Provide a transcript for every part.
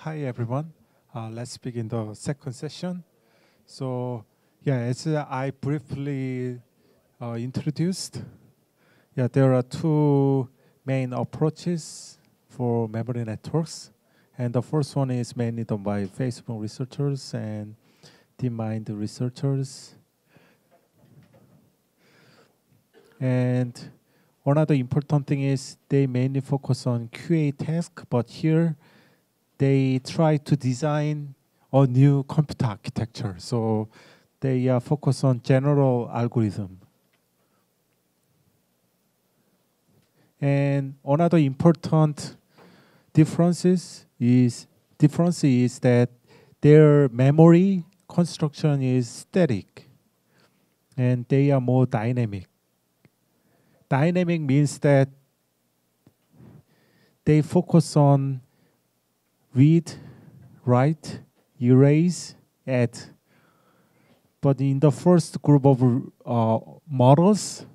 Hi everyone. Let's begin the second session. So, as I briefly introduced, there are two main approaches for memory networks, and the first one is mainly done by Facebook researchers and DeepMind researchers. And another important thing is they mainly focus on QA task, but here they try to design a new computer architecture. So they focus on general algorithm. And another important difference is that their memory construction is static and they are more dynamic. Dynamic means that they focus on read, write, erase, add. But in the first group of models,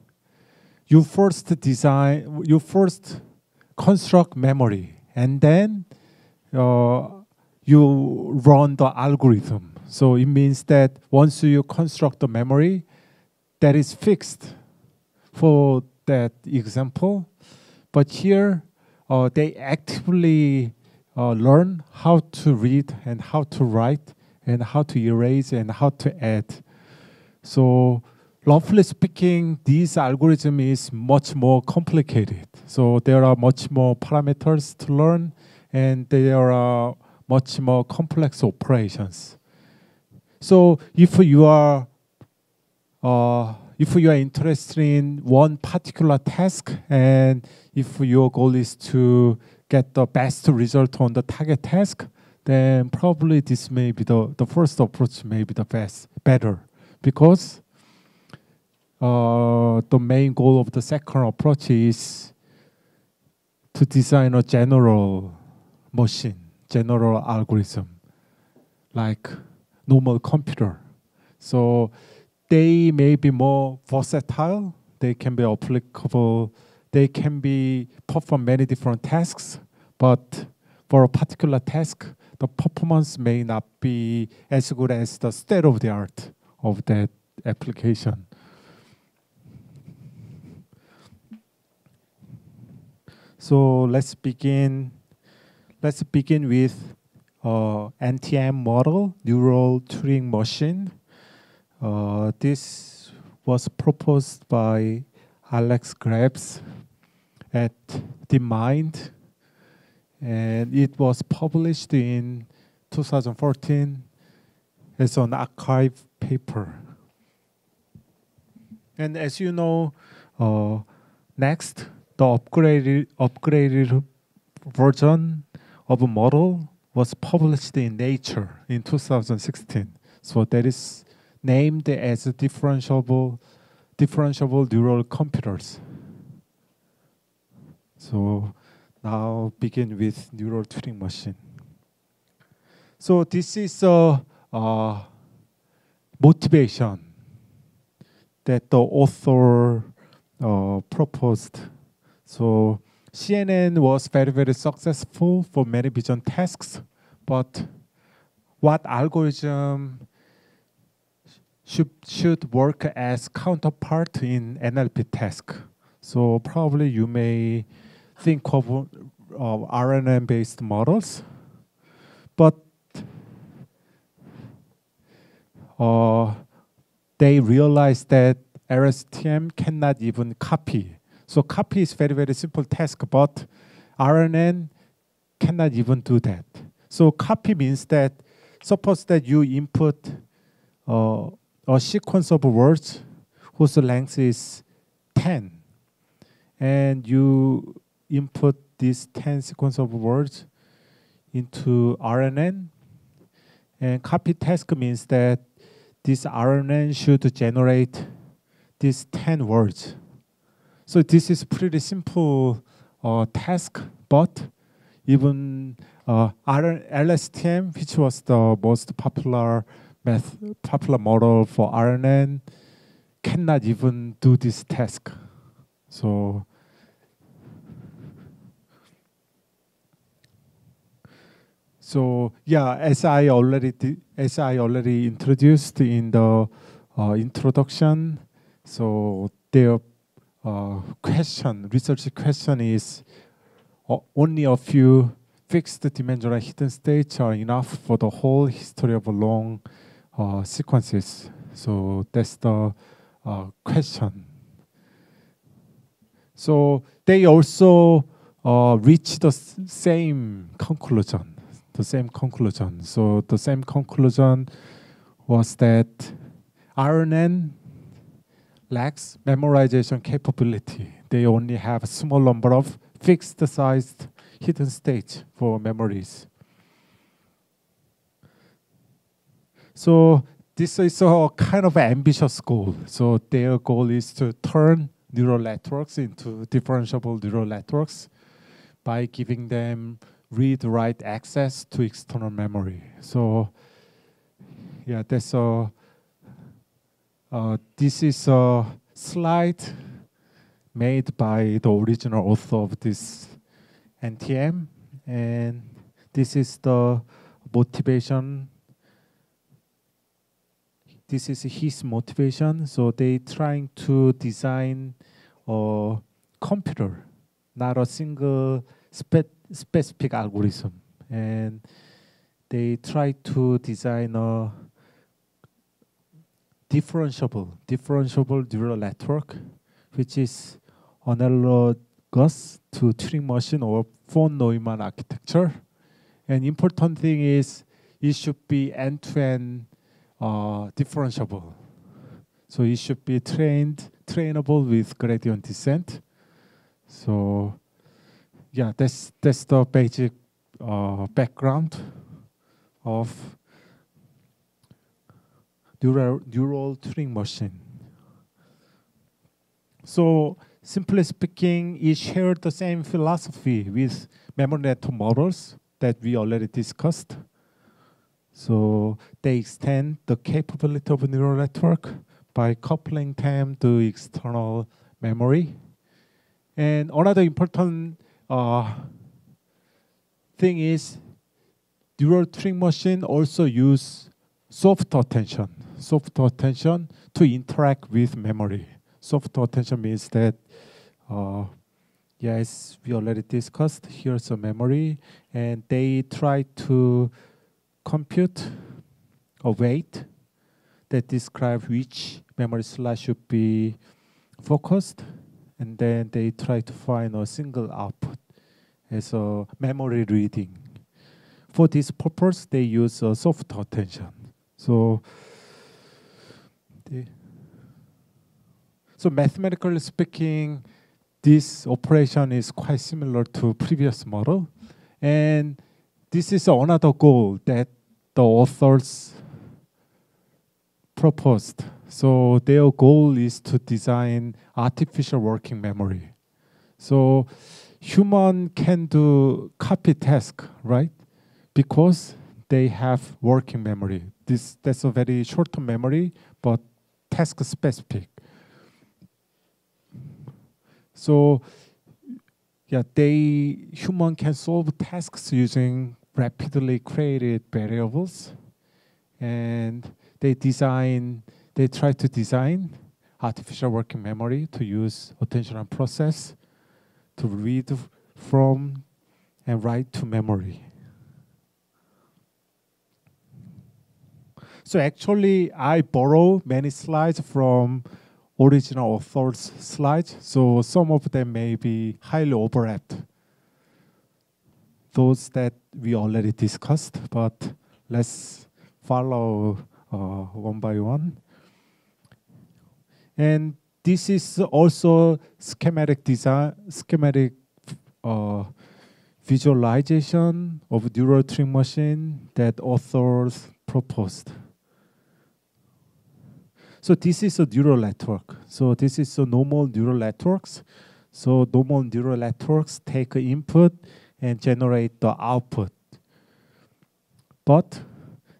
you first construct memory, and then you run the algorithm. So it means that once you construct the memory, that is fixed for that example. But here, they actively learn how to read and how to write and how to erase and how to add. So roughly speaking, this algorithm is much more complicated. So there are much more parameters to learn and there are much more complex operations. So if you are interested in one particular task and if your goal is to get the best result on the target task, then probably this may be the first approach may be the better, because the main goal of the second approach is to design a general machine, general algorithm, like normal computer. So they may be more versatile, they can be applicable, they can be perform many different tasks, but for a particular task, the performance may not be as good as the state of the art of that application. So let's begin with NTM model, neural Turing machine. This was proposed by Alex Krebs at DeepMind, and it was published in 2014 as an archive paper. And as you know, next, the upgraded version of a model was published in Nature in 2016. So that is named as differentiable neural computers. So now begin with neural Turing machine. So this is a motivation that the author proposed. So CNN was very, very successful for many vision tasks, but what algorithm should work as counterpart in NLP task? So probably you may think of RNN-based models, but they realized that LSTM cannot even copy. So copy is very, very simple task, but RNN cannot even do that. So copy means that suppose that you input a sequence of words whose length is 10, and you input this 10 sequence of words into RNN, and copy task means that this RNN should generate these 10 words. So this is pretty simple task, but even LSTM, which was the most popular model for RNN, cannot even do this task. So yeah, as I already introduced in the introduction, so their research question is only a few fixed dimensional hidden states are enough for the whole history of long sequences. So that's the question. So they also reach the same conclusion. So the same conclusion was that RNN lacks memorization capability. They only have a small number of fixed-sized hidden states for memories. So this is a kind of ambitious goal. So their goal is to turn neural networks into differentiable neural networks by giving them read-write access to external memory. So yeah, that's this is a slide made by the original author of this NTM, and this is the motivation. This is his motivation. So they trying to design a computer, not a single specific algorithm, and they try to design a differentiable neural network, which is analogous to Turing machine or von Neumann architecture. And important thing is it should be end-to-end differentiable. So it should be trainable with gradient descent. So yeah, that's the basic background of neural Turing machine. So simply speaking, it shared the same philosophy with memory network models that we already discussed. So they extend the capability of a neural network by coupling them to external memory. And another important thing is neural Turing machine also use soft attention to interact with memory. Soft attention means that, yes, we already discussed, here's a memory, and they try to compute a weight that describes which memory slot should be focused, and then they try to find a single output as a memory reading. For this purpose, they use soft attention. So mathematically speaking, this operation is quite similar to previous model. And this is another goal that the authors proposed. So their goal is to design artificial working memory. So human can do copy task, right? Because they have working memory. That's a very short-term memory, but task specific. So yeah, human can solve tasks using rapidly created variables, and they try to design artificial working memory to use attentional process to read from and write to memory. So actually, I borrow many slides from original author's slides, so some of them may be highly overlapped. Those that we already discussed, but let's follow one by one. And this is also schematic visualization of neural Turing machine that authors proposed. So this is a neural network. So this is a normal neural networks. So normal neural networks take input and generate the output. But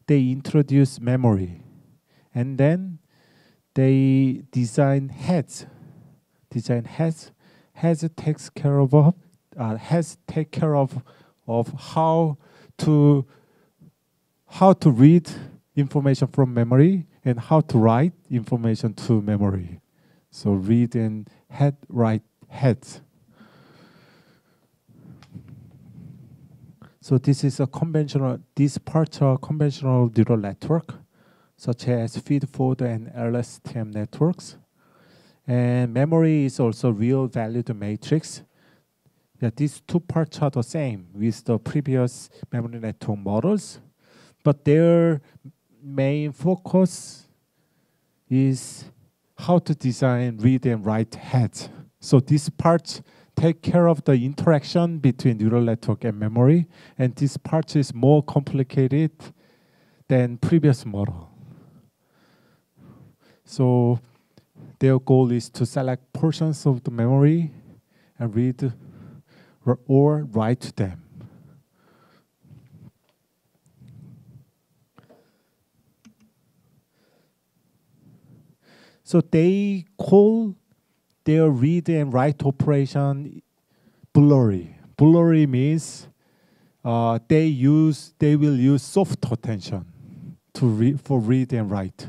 they introduce memory. And then they design heads. Heads takes care of how how to read information from memory and how to write information to memory. So read and write head. So this is a conventional, these parts are conventional neural network, such as feed-forward and LSTM networks. And memory is also real valued matrix. Yeah, these two parts are the same with the previous memory network models, but their main focus is how to design read and write heads. So these parts take care of the interaction between neural network and memory, and this part is more complicated than previous model. So their goal is to select portions of the memory and read or write them. So they call their read and write operation blurry. Blurry means they will use soft attention for read and write.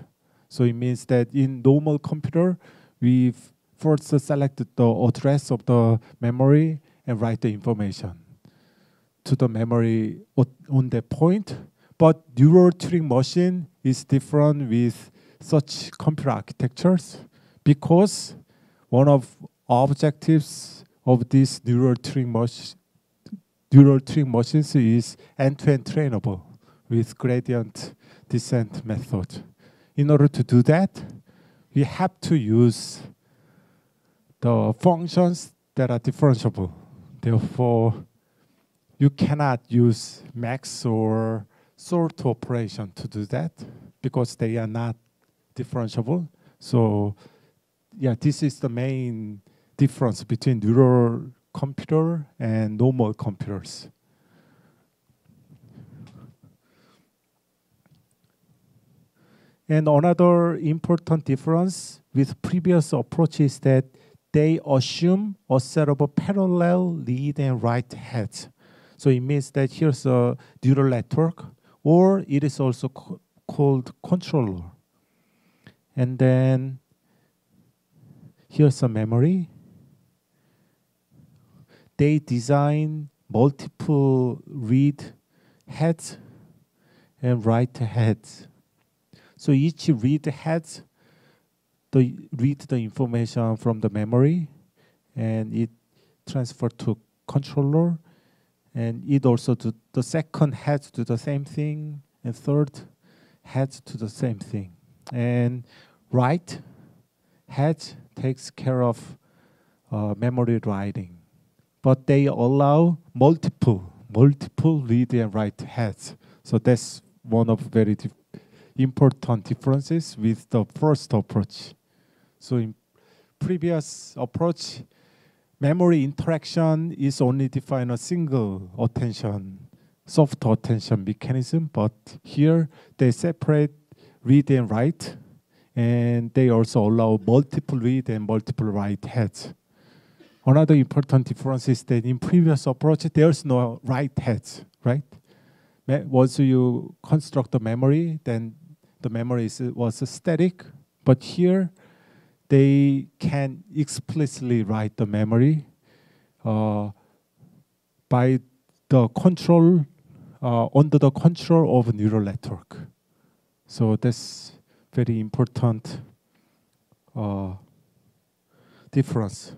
So it means that in normal computer, we first select the address of the memory and write the information to the memory on that point. But neural Turing machine is different with such computer architectures because one of objectives of these neural Turing machines is end-to-end trainable with gradient descent method. In order to do that, we have to use the functions that are differentiable. Therefore, you cannot use max or sort operation to do that because they are not differentiable. So yeah, this is the main difference between neural computer and normal computers. And another important difference with previous approach is that they assume a set of a parallel read and write heads. So it means that here's a neural network, or it is also called controller. And then here's a memory. They design multiple read heads and write heads. So each read heads read the information from the memory, and it transfer to controller, and it also the second heads do the same thing, and third heads do the same thing. And write heads takes care of memory writing, but they allow multiple read and write heads. So that's one of very important differences with the first approach. So in previous approach, memory interaction is only defined a single attention, soft attention mechanism, but here they separate read and write, and they also allow multiple read and multiple write heads. Another important difference is that in previous approach, there's no write heads, right? Once you construct the memory, then the memory was static, but here they can explicitly write the memory by the control, under the control of a neural network. So that's very important difference.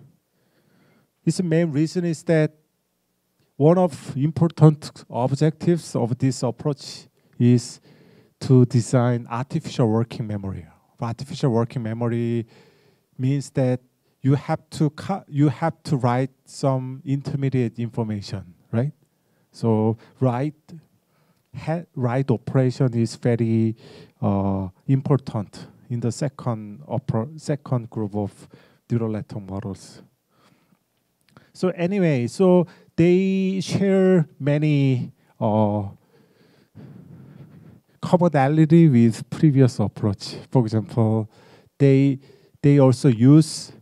Its main reason is that one of important objectives of this approach is to design artificial working memory. Artificial working memory means that you have to write some intermediate information, right? So write operation is very important in the second group of neural network models. So anyway, so they share many commonality with previous approach. For example, they also use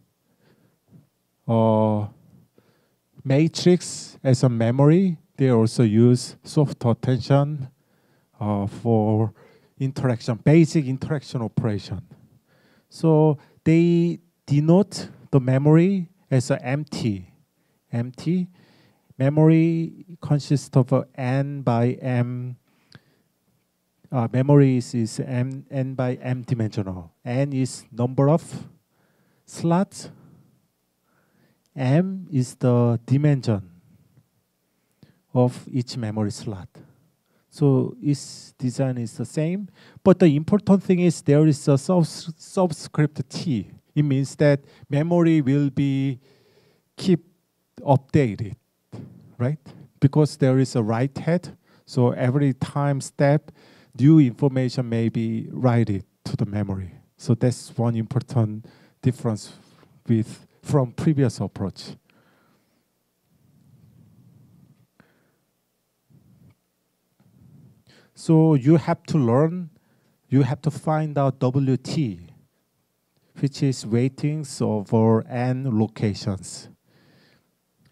matrix as a memory they also use soft attention for interaction, basic interaction operation. So they denote the memory as a empty. Empty. Memory consists of n by m. Memory is n by m dimensional. N is number of slots. M is the dimension of each memory slot. So its design is the same, but the important thing is there is a subscript T. It means that memory will be keep updated, right? Because there is a write head, so every time step, new information may be written to the memory. So that's one important difference from previous approach. So you have to learn, you have to find out WT, which is weightings over n locations.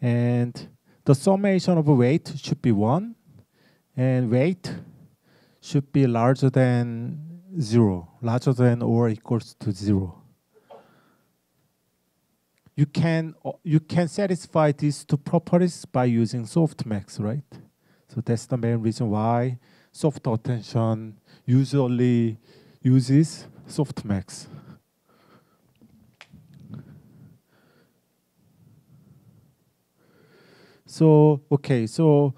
And the summation of weight should be 1, and weight should be larger than 0, larger than or equals to 0. You can satisfy these two properties by using softmax, right? So that's the main reason why soft attention usually uses softmax. So, okay, so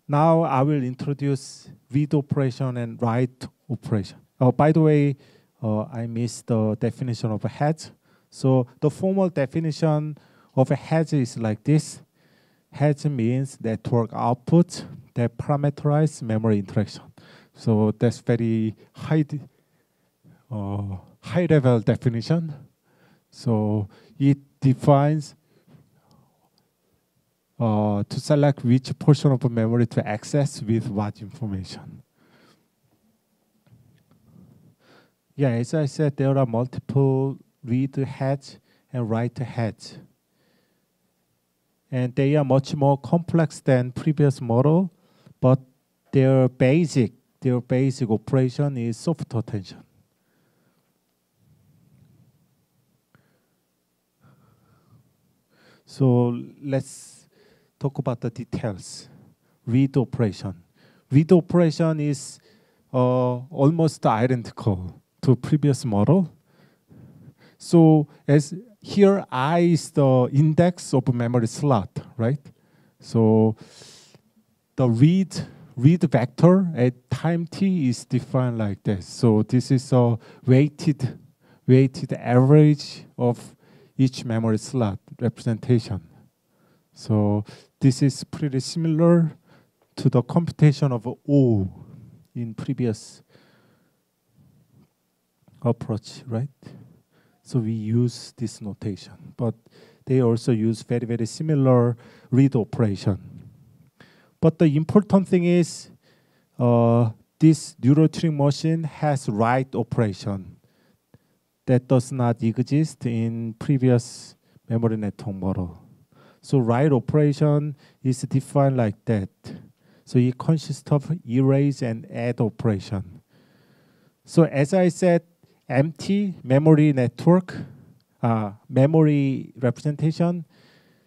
now I will introduce read operation and write operation. Oh, by the way, I missed the definition of a head. So the formal definition of a head is like this. Head means network output that parameterize memory interaction. So that's very high level definition. So it defines to select which portion of memory to access with what information. Yeah, as I said, there are multiple read heads and write heads. And they are much more complex than previous model, but their basic operation is soft attention. So let's talk about the details. Read operation. Read operation is almost identical to previous model. So as here, I is the index of memory slot, right? So the read vector at time t is defined like this. So this is a weighted average of each memory slot representation. So this is pretty similar to the computation of O in previous approach, right? So we use this notation, but they also use very, very similar read operation. But the important thing is this neurotuning machine has write operation that does not exist in previous memory network model. So write operation is defined like that. So it consists of erase and add operation. So as I said, empty memory network, memory representation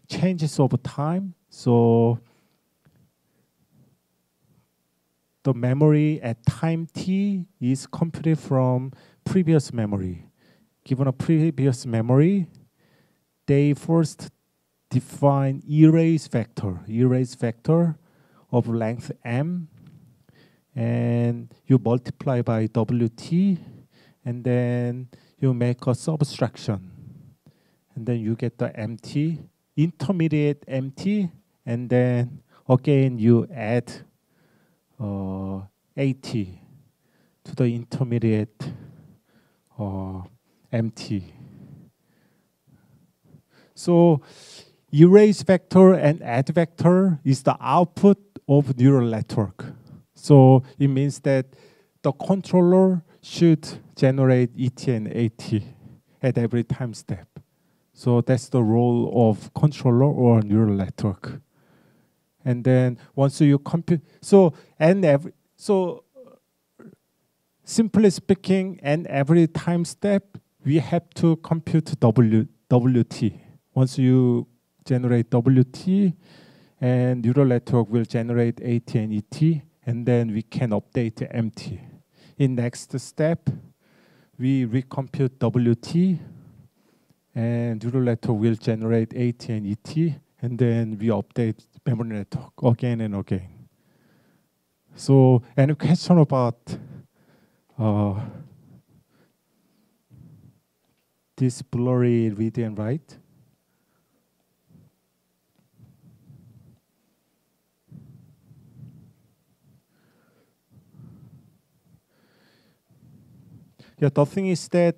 changes over time. So the memory at time t is computed from previous memory. Given a previous memory, they first define erase vector of length m, and you multiply by wt, and then you make a subtraction, and then you get the empty, intermediate empty, and then again you add AT to the intermediate empty. So erase vector and add vector is the output of neural network. So it means that the controller should generate ET and AT at every time step. So that's the role of controller or neural network. And then once you compute, simply speaking, and every time step, we have to compute WT. Once you generate WT, and neural network will generate AT and ET, and then we can update MT. In next step, we recompute WT, and neural network will generate AT and ET, and then we update memory network again and again. So, any question about this blurry read and write? Yeah, the thing is that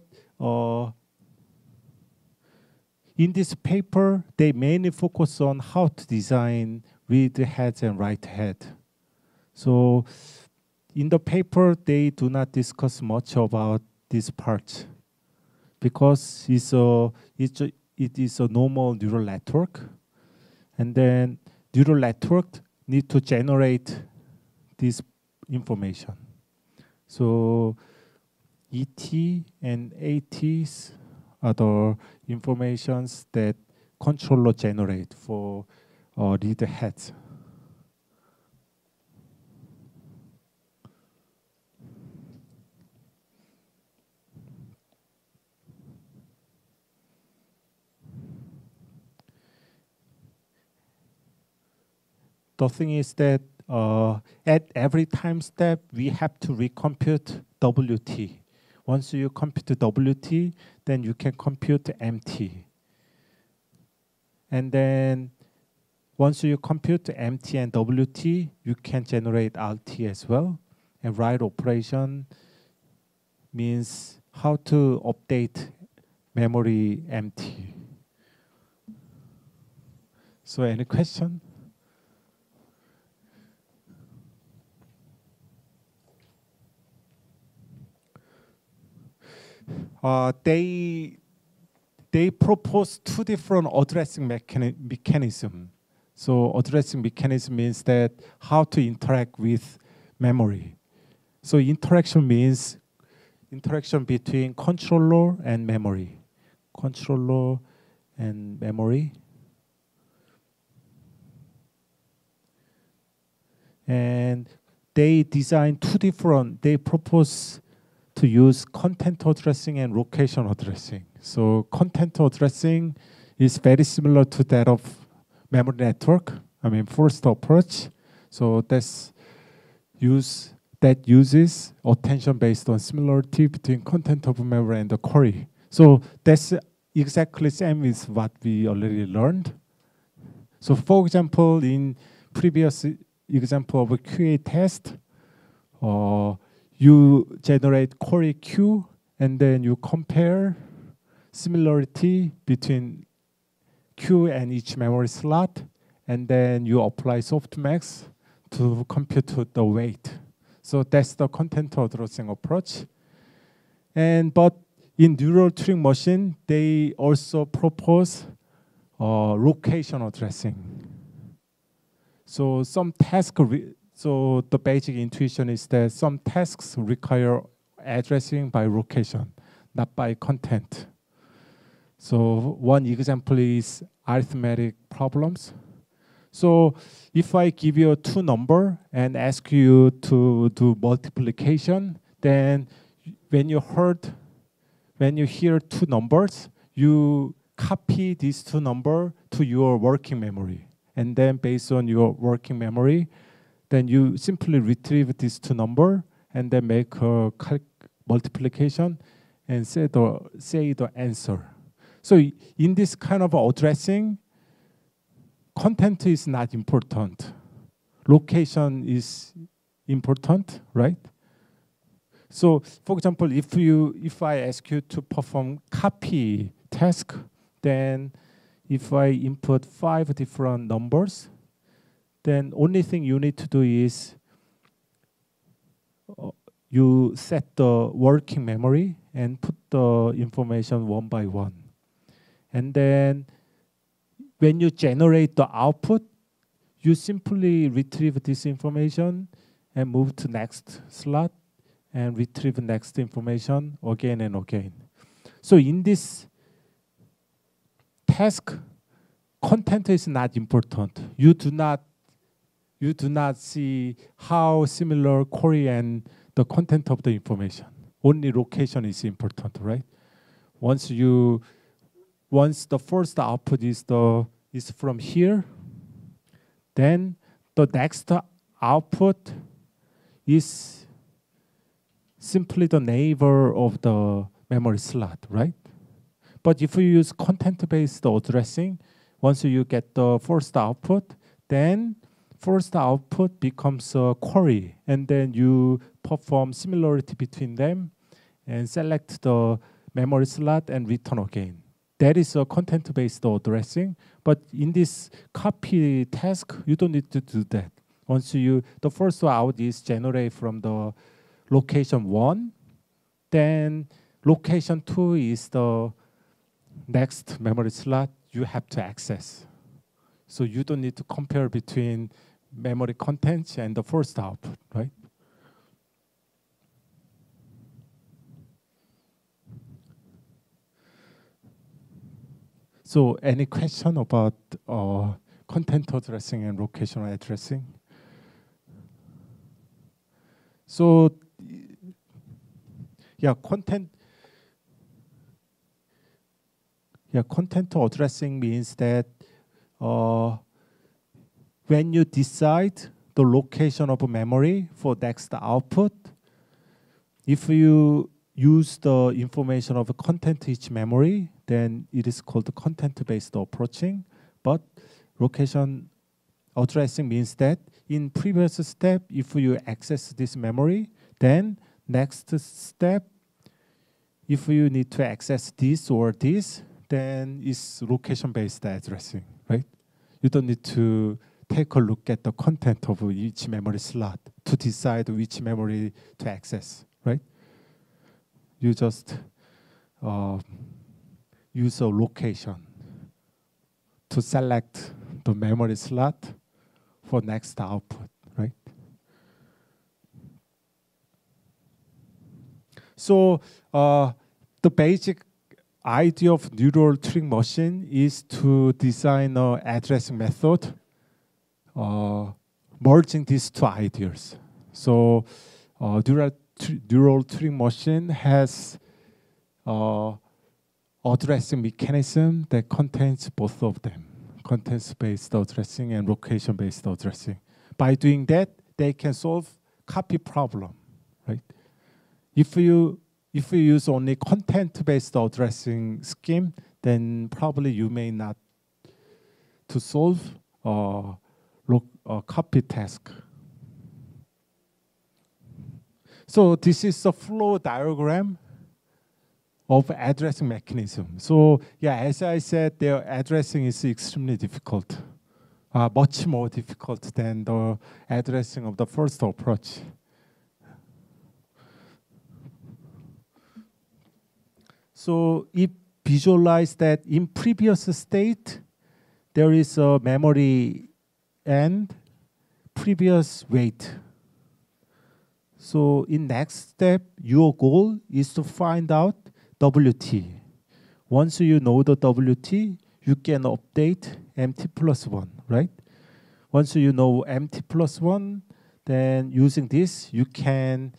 in this paper, they mainly focus on how to design read heads and write head. So in the paper, they do not discuss much about this part because it is a normal neural network. And then neural network need to generate this information. So ET and ATs are the informations that controller generate for read heads. The thing is that at every time step, we have to recompute WT. Once you compute WT, then you can compute MT. And then once you compute MT and WT, you can generate RT as well. And write operation means how to update memory MT. So any question? They propose two different addressing mechanism. So addressing mechanism means that how to interact with memory. So interaction means interaction between controller and memory. Controller and memory. And they propose to use content addressing and location addressing. So content addressing is very similar to that of memory network. I mean, first approach. So that uses attention based on similarity between content of memory and the query. So that's exactly same with what we already learned. So for example, in previous example of a QA test, you generate query queue, and then you compare similarity between queue and each memory slot, and then you apply softmax to compute the weight. So that's the content addressing approach. But in neural Turing machine, they also propose location addressing. So so the basic intuition is that some tasks require addressing by location, not by content. So one example is arithmetic problems. So if I give you two numbers and ask you to do multiplication, then when you hear two numbers, you copy these two numbers to your working memory. And then based on your working memory, then you simply retrieve these two numbers and then make a multiplication and say the answer. So in this kind of addressing, content is not important. Location is important, right? So for example, if I ask you to perform copy task, then if I input 5 different numbers, then only thing you need to do is you set the working memory and put the information one by one. And then when you generate the output, you simply retrieve this information and move to next slot and retrieve next information again and again. So in this task, content is not important. You do not see how similar query and the content of the information. Only location is important, right? Once the first output is from here, then the next output is simply the neighbor of the memory slot, right? But if you use content-based addressing, once you get the first output, then first output becomes a query, and then you perform similarity between them and select the memory slot and return again. That is a content-based addressing, but in this copy task, you don't need to do that. Once the first out is generated from the location 1, then location 2 is the next memory slot you have to access. So you don't need to compare between memory contents and the first output, right? So any question about content addressing and locational addressing? So content addressing means that when you decide the location of a memory for next output, if you use the information of a content each memory, then it is called content-based approaching. But location addressing means that in previous step, if you access this memory, then next step, if you need to access this or this, then it's location-based addressing, right? You don't need to take a look at the content of each memory slot to decide which memory to access, right? You just use a location to select the memory slot for next output, right? So the basic idea of neural Turing machine is to design an addressing method merging these two ideas. So neural Turing machine has addressing mechanism that contains both of them, context-based addressing and location-based addressing. By doing that, they can solve copy problem, right? If you use only content-based addressing scheme, then probably you may not to solve a copy task. So this is a flow diagram of addressing mechanism. So as I said, their addressing is extremely difficult, much more difficult than the addressing of the first approach. So if visualize that in previous state, there is a memory and previous weight. So in next step, your goal is to find out WT. Once you know the WT, you can update MT plus 1, right? Once you know MT plus 1, then using this, you can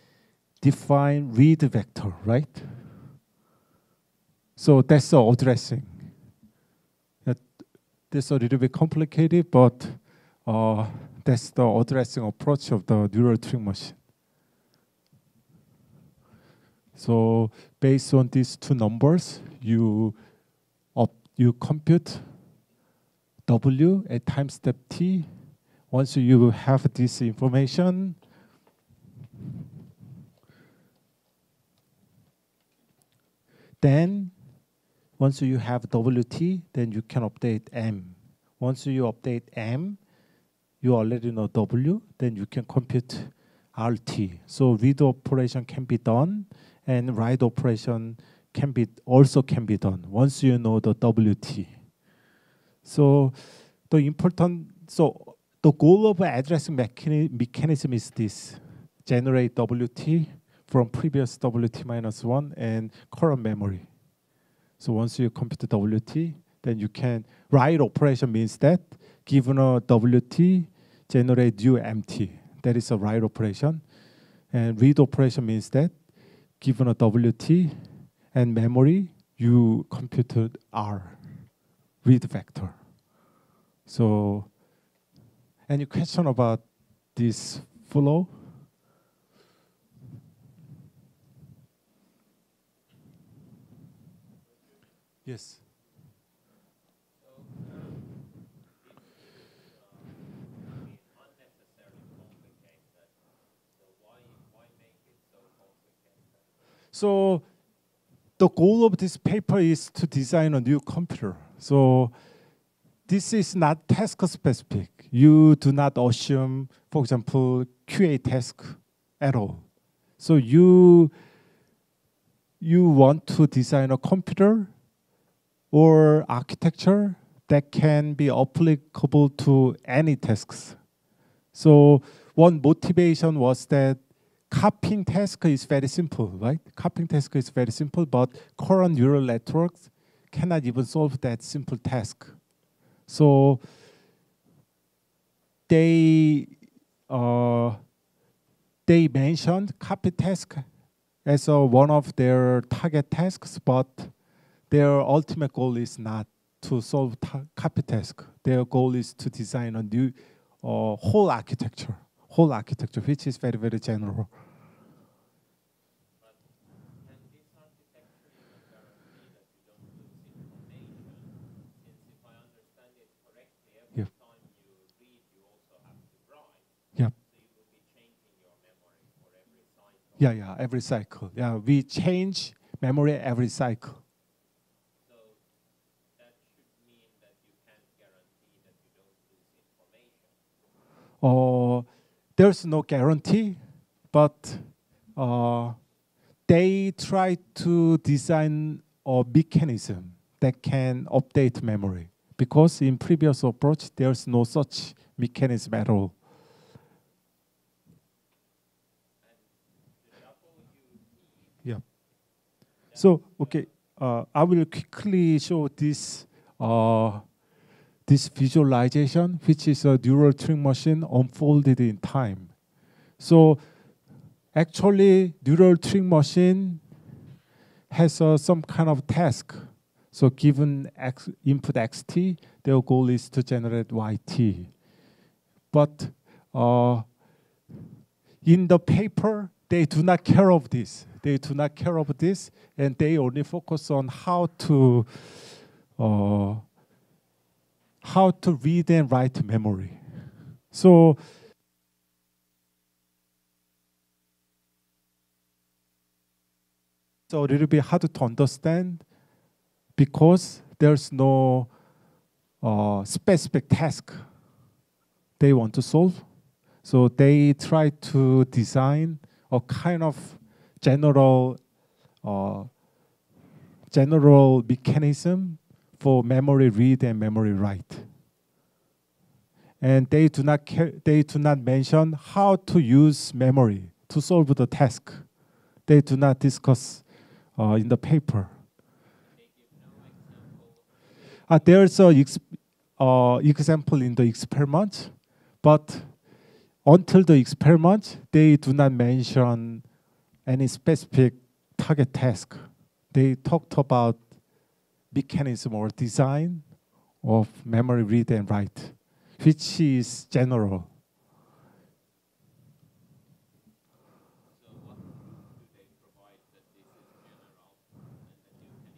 define read vector, right? So that's the addressing. That's a little bit complicated, but that's the addressing approach of the neural Turing machine. So based on these two numbers, you compute W at time step t. Once you have this information, then once you have WT, then you can update M. Once you update M, you already know W, then you can compute RT. So read operation can be done, and write operation also can be done once you know the WT. So the the goal of addressing mechanism is this: generate WT from previous WT minus 1 and current memory. So once you compute WT, then you can write operation means that given a WT, generate new MT. That is a write operation. And read operation means that given a WT and memory, you computed R, read vector. So, any question about this flow? Yes. So the goal of this paper is to design a new computer. So this is not task specific. You do not assume, for example, QA task at all. So you want to design a computer or architecture that can be applicable to any tasks. So one motivation was that copying task is very simple, right? Copying task is very simple, but current neural networks cannot even solve that simple task. So they mentioned copy task as one of their target tasks, but their ultimate goal is not to solve copy task. Their goal is to design a new whole architecture, which is very, very general. Yeah, every cycle. Yeah, we change memory every cycle. So that should mean that you can't guarantee that you don't lose information. There's no guarantee, but they try to design a mechanism that can update memory, because in previous approach, there's no such mechanism at all. Yeah. So, okay, I will quickly show this this visualization, which is a neural Turing machine unfolded in time. So, actually, neural Turing machine has some kind of task. So, given input xt, their goal is to generate yt. But in the paper, they do not care of this. They do not care of this, and they only focus on how to read and write memory. So it's a little bit hard to understand because there's no specific task they want to solve. So they try to design a kind of general mechanism for memory read and memory write. And they do not mention how to use memory to solve the task. They do not discuss in the paper. There's an example in the experiment, but until the experiment, they do not mention any specific target task. They talked about mechanism or design of memory read and write, which is general. So what proof do they provide that this is general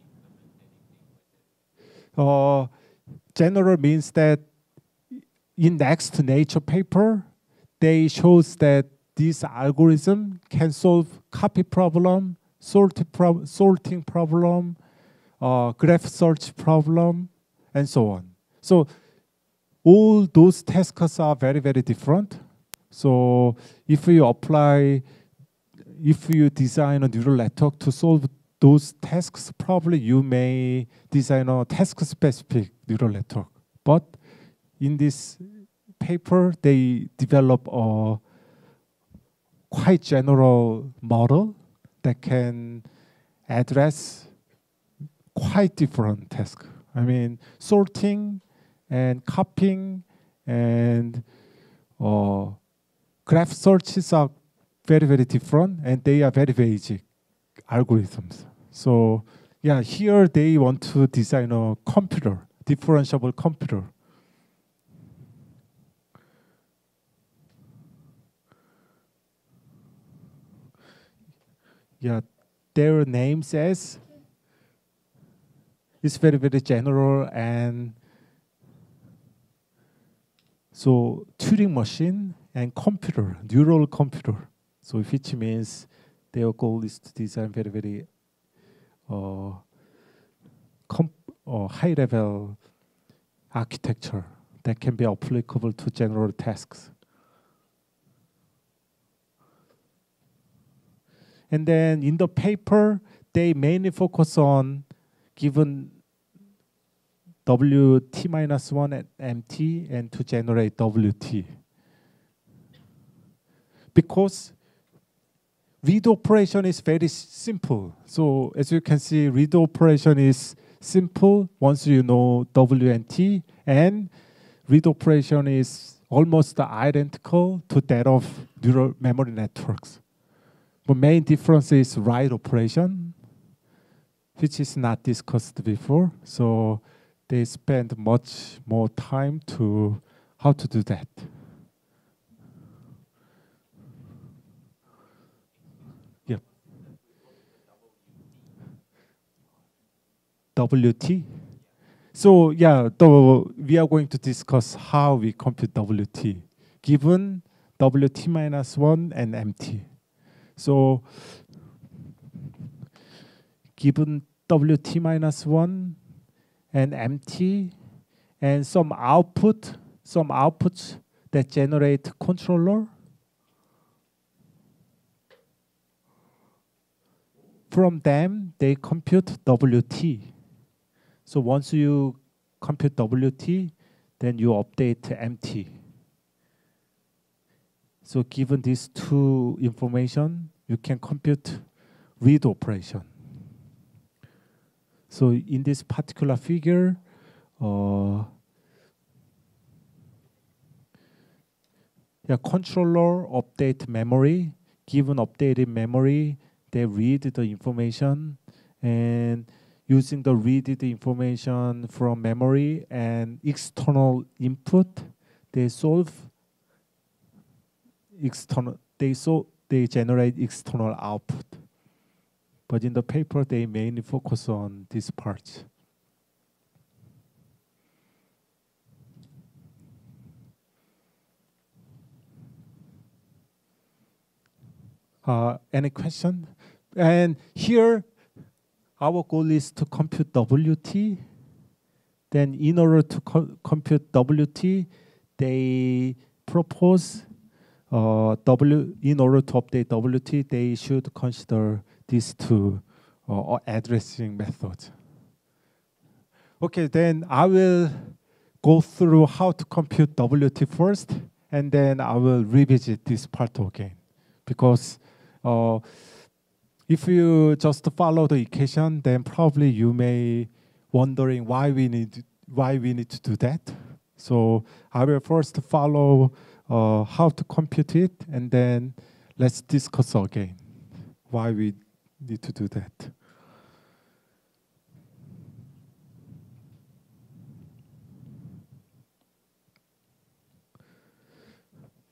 and that you can implement anything with it? General means that in next Nature paper, they shows that this algorithm can solve copy problem, sorting problem, graph search problem, and so on. So all those tasks are very, very different. So if you design a neural network to solve those tasks, probably you may design a task-specific neural network. But in this paper, they develop a quite general model that can address quite different tasks. I mean, sorting and copying and graph searches are very, very different, and they are very basic algorithms. So yeah, here they want to design a computer, differentiable computer. Yeah, their name says it's very, very general, and so Turing machine and computer, neural computer. So which means their goal is to design very, very high-level architecture that can be applicable to general tasks. And then in the paper, they mainly focus on given WT-1 and MT and to generate WT. Because read operation is very simple. So as you can see, read operation is simple once you know W and T, and read operation is almost identical to that of neural memory networks. The main difference is write operation, which is not discussed before. So they spend much more time to how to do that. Yep. WT. So yeah, we are going to discuss how we compute WT given WT-1 and MT. So given WT-1 and MT and some outputs that generate controller, from them they compute WT. So once you compute WT, then you update MT. So given these two information, you can compute read operation. So in this particular figure, controller update memory. Given updated memory, they read the information, and using the read the information from memory and external input, they generate external output. But in the paper, they mainly focus on this part. Any question? And here, our goal is to compute WT. Then in order to compute WT, they propose in order to update WT, they should consider these two addressing methods. Okay, then I will go through how to compute WT first, and then I will revisit this part again. Because if you just follow the equation, then probably you may wondering why we need to do that. So I will first follow how to compute it, and then let's discuss again why we need to do that.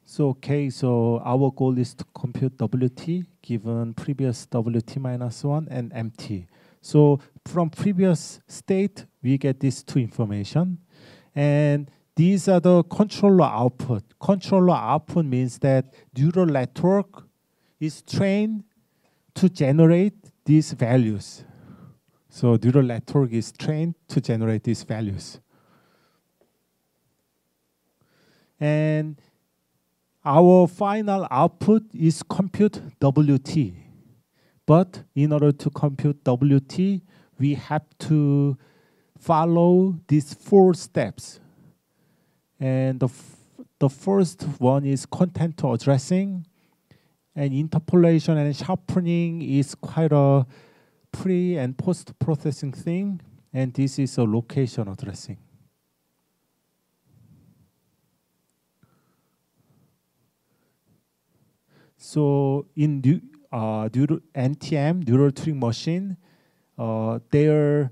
So okay, so our goal is to compute WT given previous WT-1 and MT. So from previous state, we get these two information, and these are the controller output. Controller output means that neural network is trained to generate these values. So neural network is trained to generate these values. And our final output is compute WT. But in order to compute WT, we have to follow these 4 steps. And the first one is content addressing, and interpolation and sharpening is quite a pre and post processing thing, and this is a location addressing. So in NTM, neural Turing machine, their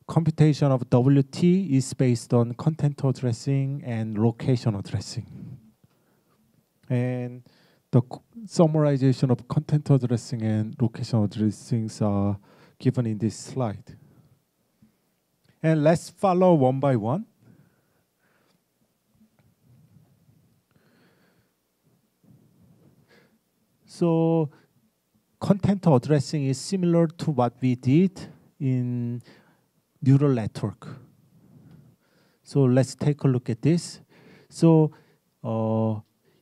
computation of WT is based on content addressing and location addressing. And the summarization of content addressing and location addressings are given in this slide. And let's follow one by one. So content addressing is similar to what we did in neural network. So let's take a look at this. So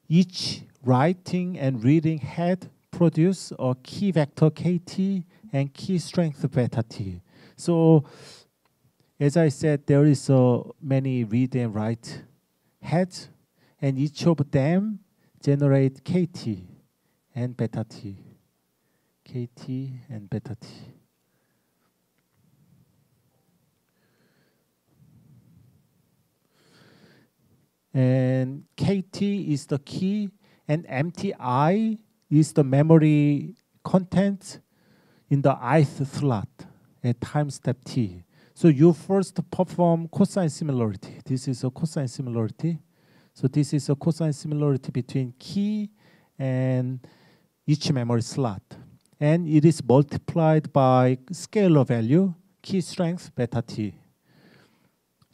each writing and reading head produce a key vector KT and key strength beta T. So as I said, there is many read and write heads, and each of them generate KT and beta T. KT and beta T. And KT is the key, and MTI is the memory content in the ith slot at time step t. So you first perform cosine similarity. This is a cosine similarity. So this is a cosine similarity between key and each memory slot. And it is multiplied by scalar value, key strength beta t.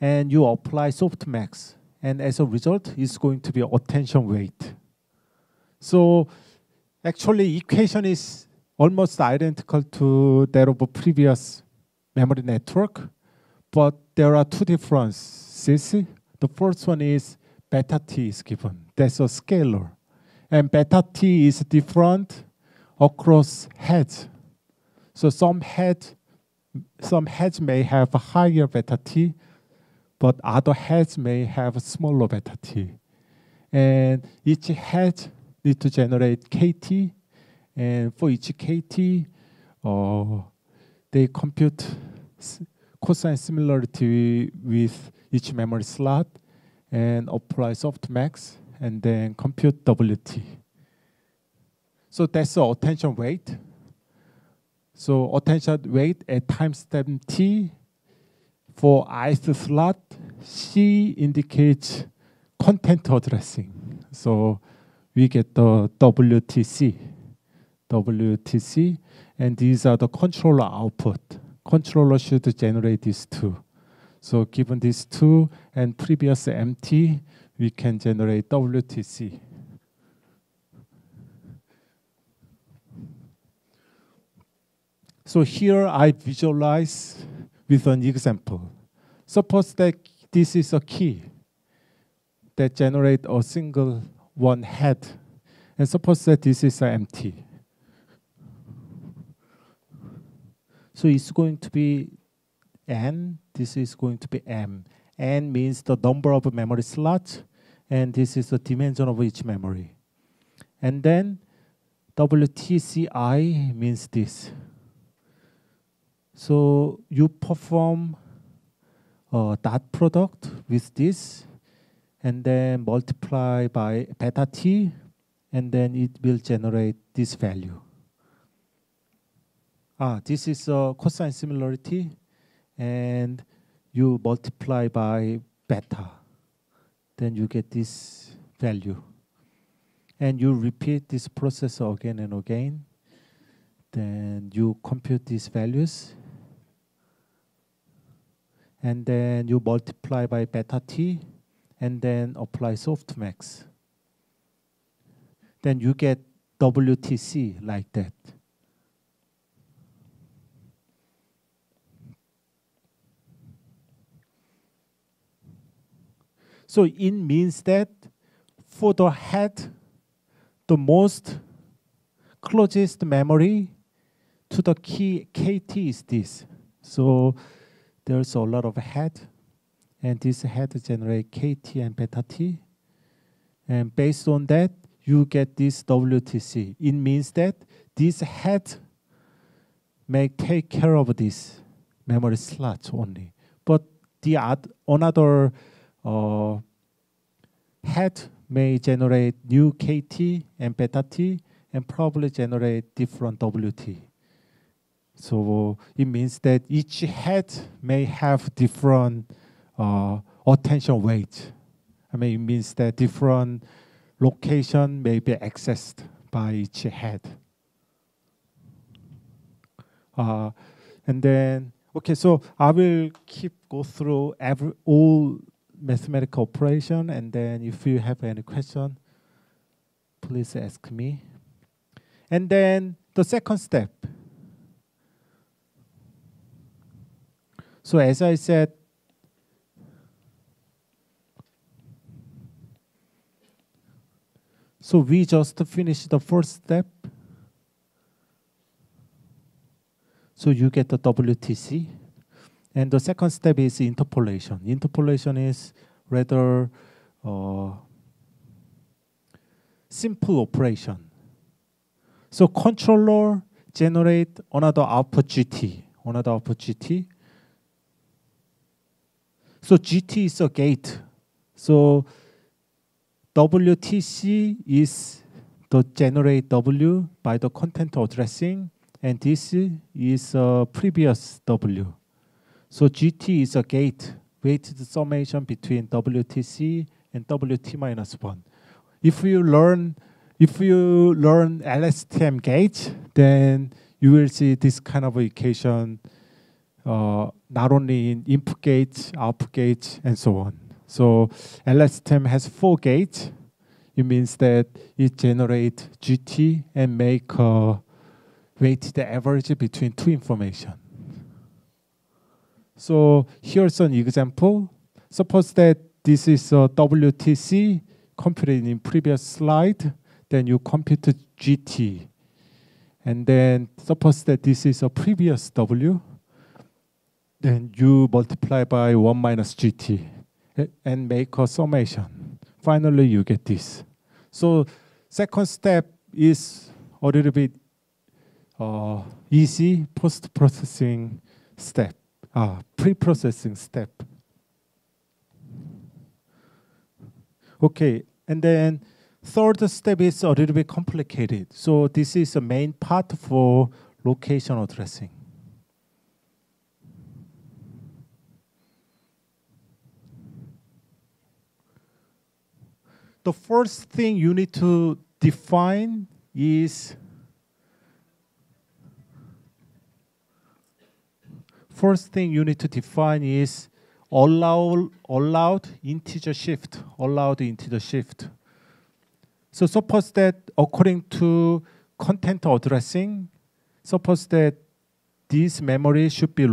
And you apply softmax. And as a result, it's going to be attention weight. So actually, equation is almost identical to that of a previous memory network, but there are two differences. The first one is beta t is given. That's a scalar. And beta t is different across heads. So some heads may have a higher beta t, but other heads may have a smaller beta t. And each head needs to generate KT, and for each KT, they compute cosine similarity with each memory slot and apply softmax, and then compute WT. So that's the attention weight. So attention weight at time step t for ith slot, C indicates content addressing. So we get the WTC, and these are the controller output. Controller should generate these two. So given these two and previous MT, we can generate WTC. So here I visualize with an example. Suppose that this is a key that generates a single one head. And suppose that this is empty. So it's going to be N, this is going to be M. N means the number of memory slots, and this is the dimension of each memory. And then WTCI means this. So you perform a dot product with this, and then multiply by beta t, and then it will generate this value. This is a cosine similarity, and you multiply by beta. Then you get this value. And you repeat this process again and again. Then you compute these values. And then you multiply by beta t, and then apply softmax. Then you get WTC like that. So it means that for the head, the most closest memory to the key KT is this. So there's a lot of head, and this head generates KT and beta T. And based on that, you get this WTC. It means that this head may take care of this memory slot only. But the another head may generate new KT and beta T and probably generate different WT. So it means that each head may have different attention weight. I mean, it means that different location may be accessed by each head. And then, okay, so I will go through all mathematical operation, and then if you have any question, please ask me. And then the second step. So as I said, so we just finished the first step. So you get the WTC. And the second step is interpolation. Interpolation is rather simple operation. So controller generate another output GT. So GT is a gate. So WTC is the generate W by the content addressing, and this is a previous W. So GT is a gate, weighted summation between WTC and WT minus 1. If you learn LSTM gate, then you will see this kind of equation not only in input gate, output gate, and so on. So LSTM has 4 gates. It means that it generates GT and make a weighted average between 2 information. So here's an example. Suppose that this is a WTC computed in previous slide. Then you compute GT. And then suppose that this is a previous W. Then you multiply by 1 minus GT and make a summation. Finally, you get this. So second step is a little bit easy post-processing step, pre-processing step. Okay, and then third step is a little bit complicated. So this is the main part for location addressing. The first thing you need to define is allowed integer shift. So suppose that according to content addressing, suppose that this memory should be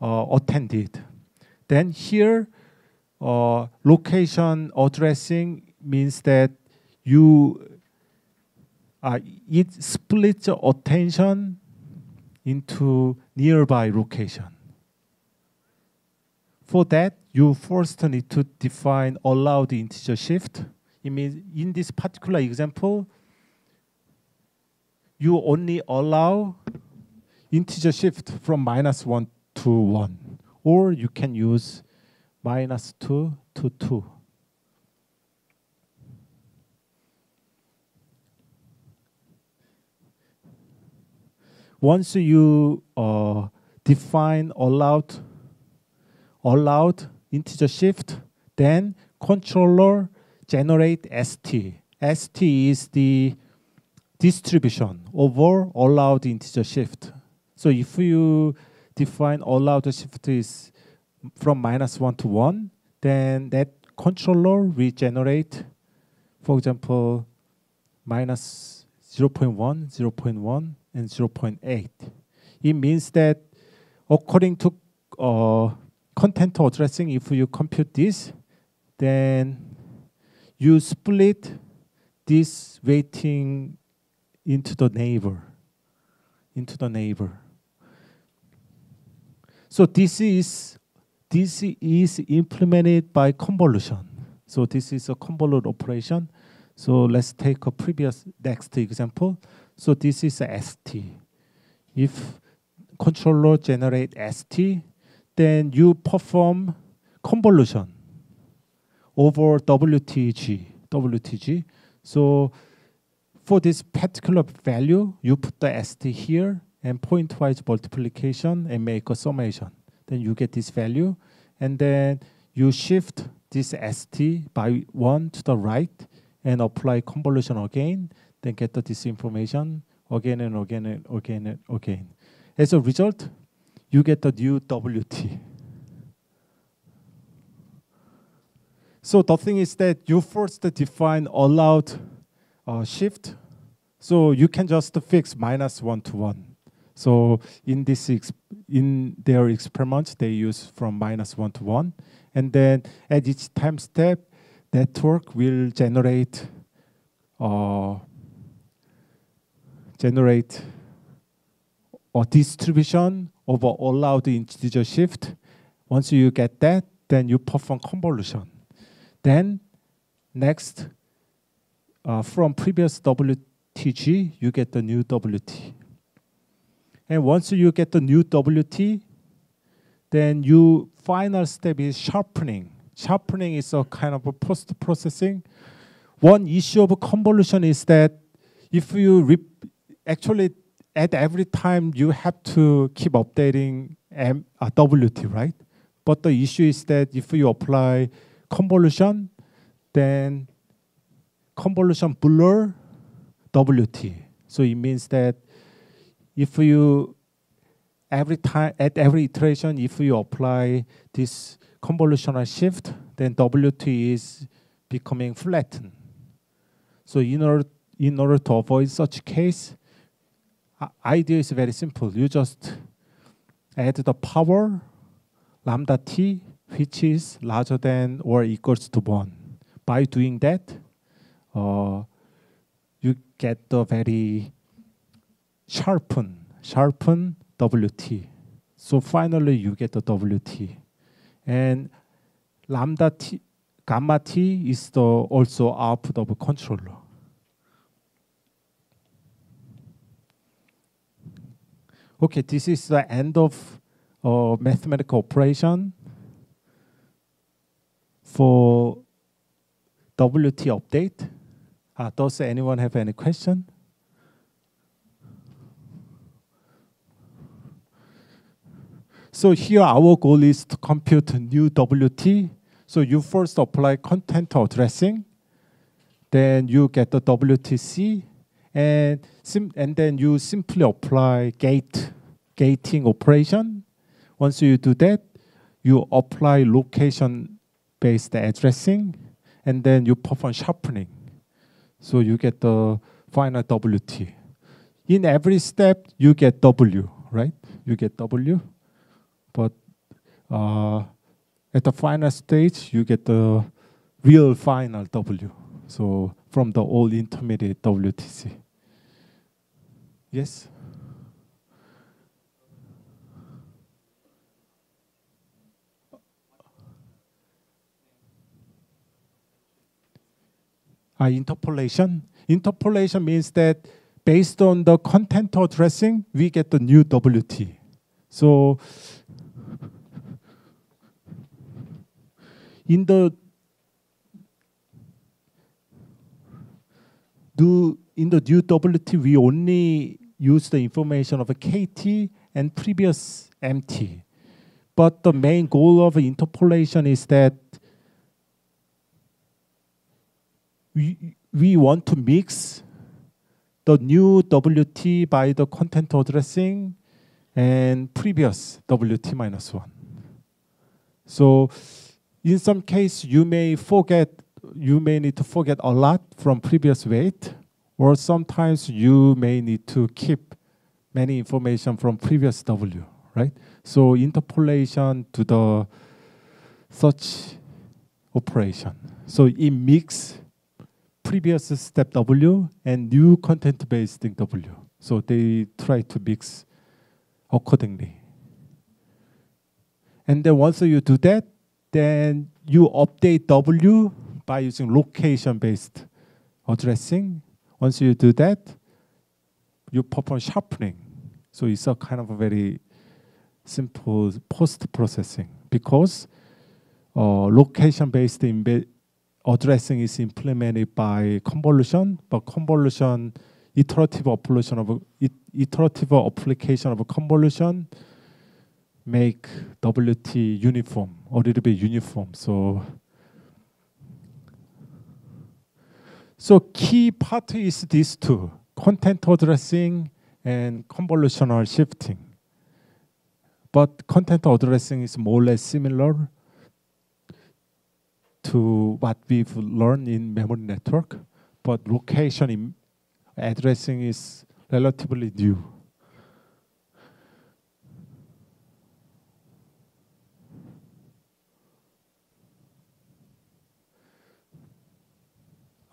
attended. Then here, location addressing means that it splits attention into nearby location. For that, you first need to define allowed integer shift. It means in this particular example, you only allow integer shift from -1 to 1, or you can use -2 to 2. Once you define allowed integer shift, then controller generate ST. ST is the distribution over allowed integer shift. So if you define allowed shift is from -1 to 1, then that controller will generate, for example, -0.1, 0.1, and 0.8. It means that according to content addressing, if you compute this, then you split this weighting into the neighbor. So this is implemented by convolution. So this is a convolute operation. So let's take a previous next example. So this is a ST. If controller generate ST, then you perform convolution over WTG. So for this particular value, you put the ST here and pointwise multiplication and make a summation. Then you get this value, and then you shift this ST by 1 to the right and apply convolution again, then get this information again and again and again and again. As a result, you get the new WT. So the thing is that you first define allowed shift. So you can just fix -1 to 1. So in their experiment, they use from -1 to 1. And then at each time step, network will generate a distribution over allowed integer shift. Once you get that, then you perform convolution. Then next, from previous WTG, you get the new WT. And once you get the new WT, then your final step is sharpening. Sharpening is a kind of a post-processing. One issue of convolution is that if you actually at every time you have to keep updating WT, right? But the issue is that if you apply convolution, then convolution blur WT. So it means that if you at every iteration, if you apply this convolutional shift, then WT is becoming flattened. So in order to avoid such case, idea is very simple. You just add the power lambda t, which is larger than or equals to 1. By doing that, you get the very sharpen WT. So finally, you get the WT. And lambda t, gamma t is the also output of a controller. Okay, this is the end of mathematical operation for WT update. Does anyone have any question? So here our goal is to compute new WT. So you first apply content addressing, then you get the WTC, and then you simply apply gating operation. Once you do that, you apply location-based addressing, and then you perform sharpening. So you get the final WT. In every step, you get W, right? You get W. But at the final stage, you get the real final W. So from the old intermediate WTC. Yes? Interpolation. Interpolation means that based on the content addressing, we get the new WT. So in the new WT, we only use the information of a KT and previous MT. But the main goal of interpolation is that we want to mix the new WT by the content addressing and previous WT minus 1. So in some case, you may need to forget a lot from previous weight, or sometimes you may need to keep many information from previous W, right? So interpolation to the such operation. So it mix previous step W and new content-based W. So they try to mix accordingly. And then once you do that, then you update W by using location-based addressing. Once you do that, you perform sharpening. So it's a kind of a very simple post-processing because location-based addressing is implemented by convolution, but convolution iterative application of a convolution make WT uniform, a little bit uniform. So key part is these two, content addressing and convolutional shifting. But content addressing is more or less similar to what we've learned in memory network, but location addressing is relatively new.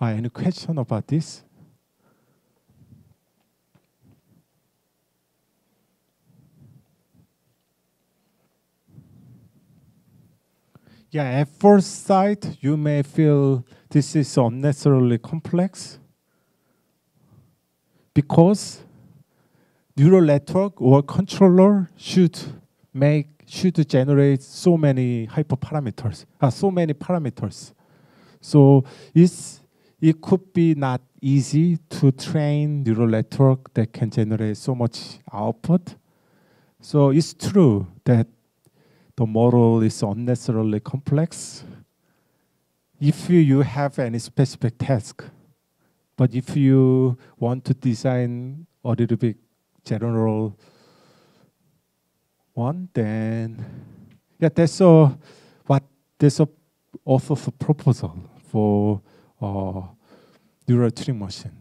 Any question about this? Yeah, at first sight, you may feel this is unnecessarily complex because neural network or controller should generate so many hyperparameters, so many parameters. So it could be not easy to train neural network that can generate so much output. So it's true that the model is unnecessarily complex if you have any specific task. But if you want to design a little bit general one, then yeah, that's a author's proposal for neural Turing machine.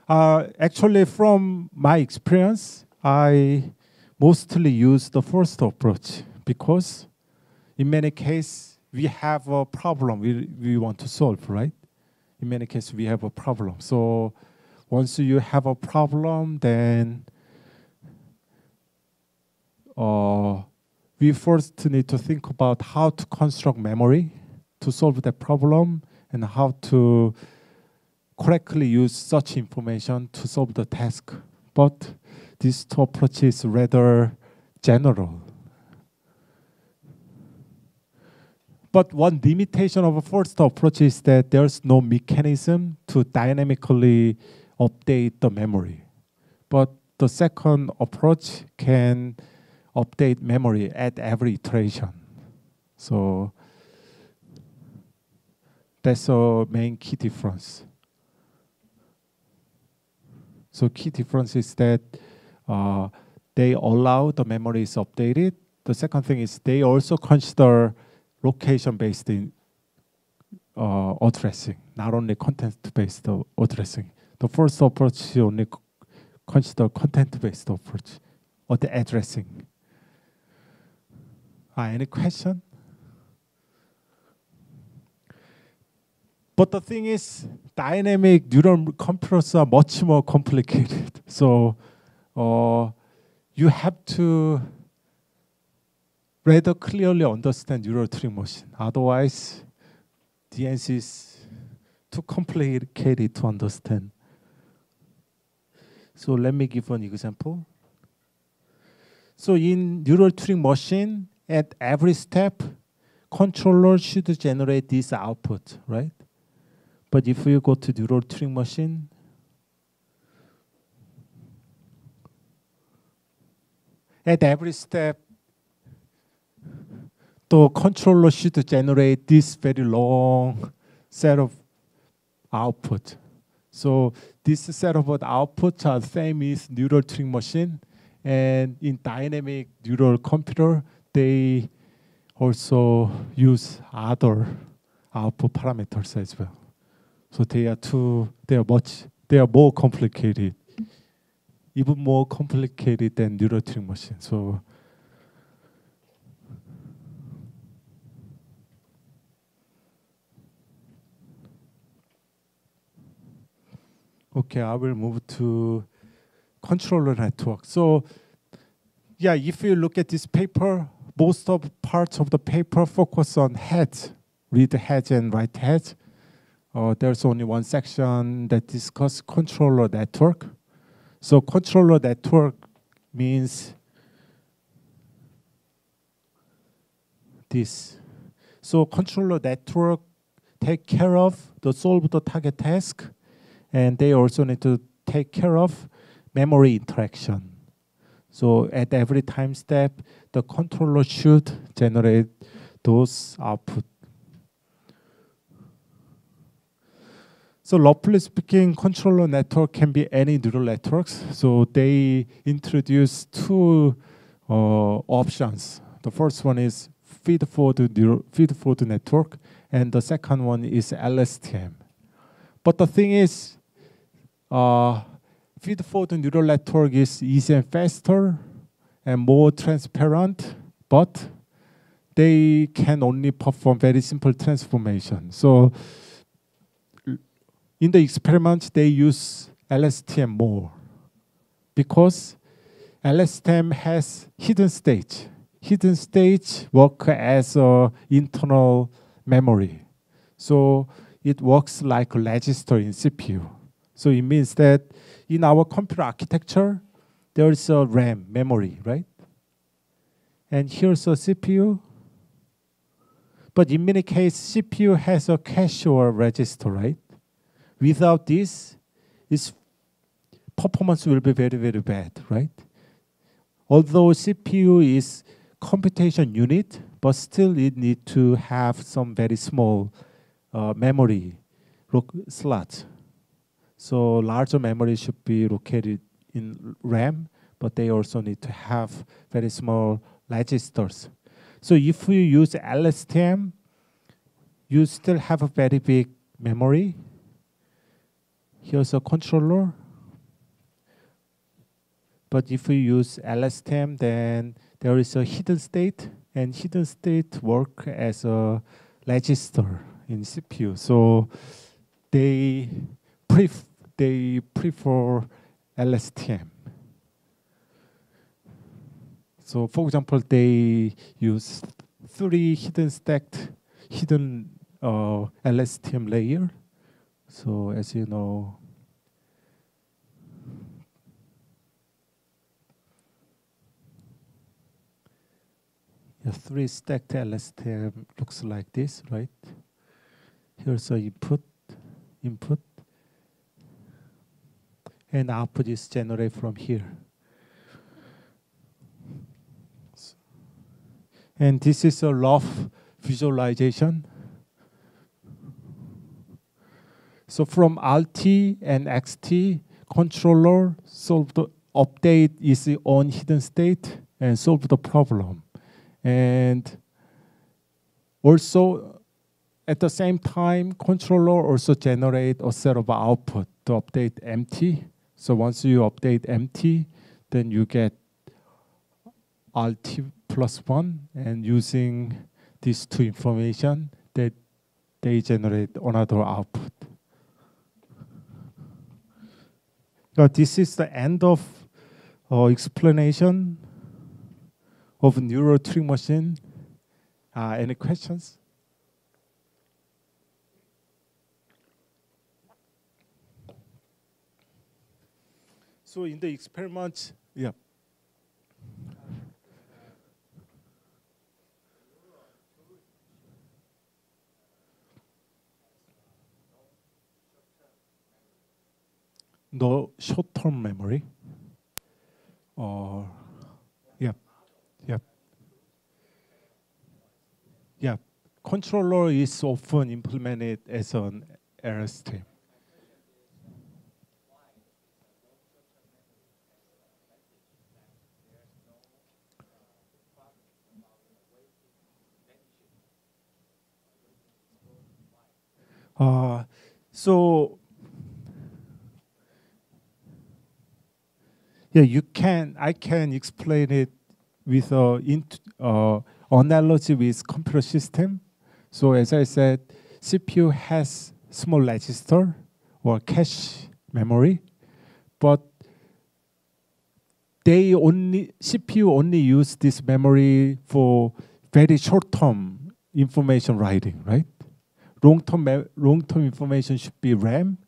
Actually, from my experience, I mostly use the first approach because in many cases we have a problem we want to solve, right? In many cases we have a problem. So once you have a problem, then we first need to think about how to construct memory to solve that problem and how to correctly use such information to solve the task. But this approach is rather general. But one limitation of a first approach is that there's no mechanism to dynamically update the memory. But the second approach can update memory at every iteration. So that's a main key difference. So key difference is that they allow the memory is updated. The second thing is they also consider location-based addressing, not only content-based addressing. The first approach only consider content-based approach or the addressing. Any question? But the thing is, dynamic neural computers are much more complicated. So you have to rather clearly understand neural Turing machine. Otherwise, the answer is too complicated to understand. So let me give an example. So in neural Turing machine, at every step, controller should generate this output, right? But if you go to neural Turing machine, at every step, the controller should generate this very long set of output. So this set of outputs are the same as neural Turing machine, and in dynamic neural computer, they also use other output parameters as well. So they are more complicated, even more complicated than neural Turing machine. So okay, I will move to controller network. So yeah, if you look at this paper, most of parts of the paper focus on heads, read heads and write heads. There's only one section that discusses controller network. So controller network means this. So controller network take care of the solve the target task, and they also need to take care of memory interaction. So at every time step, the controller should generate those output. So roughly speaking, controller network can be any neural networks. So they introduce two options. The first one is feed-forward network, and the second one is LSTM. But the thing is, feed-forward neural network is easier and faster and more transparent, but they can only perform very simple transformation. So in the experiment, they use LSTM more because LSTM has hidden stage. Hidden stage work as an internal memory. So it works like a register in CPU. So it means that in our computer architecture, there is a RAM, memory, right? And here's a CPU. But in many cases, CPU has a cache or register, right? Without this, its performance will be very, very bad, right? Although CPU is computation unit, but still it needs to have some very small memory slot. So larger memory should be located in RAM, but they also need to have very small registers. So if you use LSTM, you still have a very big memory. Here's a controller. But if we use LSTM, then there is a hidden state, and hidden state work as a register in CPU. So they prefer LSTM. So for example, they use 3 hidden LSTM layer. So as you know, the 3 stacked LSTM looks like this, right? Here's the input, and output is generated from here. And this is a rough visualization. So from RT and XT, controller solve the update its own hidden state and solve the problem. And also, at the same time, controller also generate a set of output to update empty. So once you update empty, then you get RT plus 1, and using these two information, that they generate another output. Now, this is the end of explanation of neural tree machine. Any questions? So in the experiment, yeah. No short-term memory. Or, yeah. Controller is often implemented as an error stream. So yeah, I can explain it with analogy with computer system. So as I said, CPU has small register or cache memory, but CPU only use this memory for very short-term information writing, right? long-term information should be RAM,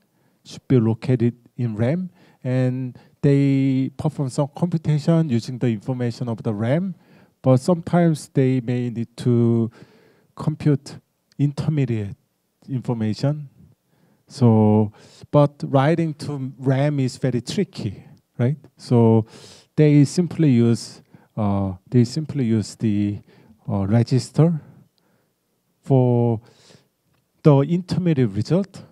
should be located in RAM, and they perform some computation using the information of the RAM, but sometimes they may need to compute intermediate information. So, but writing to RAM is very tricky, right? So they simply use the register for the intermediate result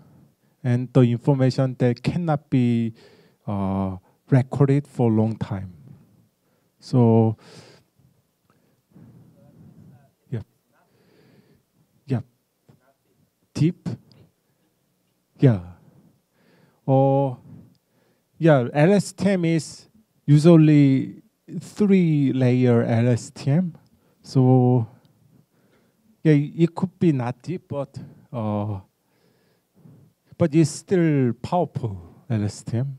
and the information that cannot be recorded for a long time. So, yeah, deep, yeah, LSTM is usually 3-layer LSTM. So, yeah, it could be not deep, but it's still powerful LSTM.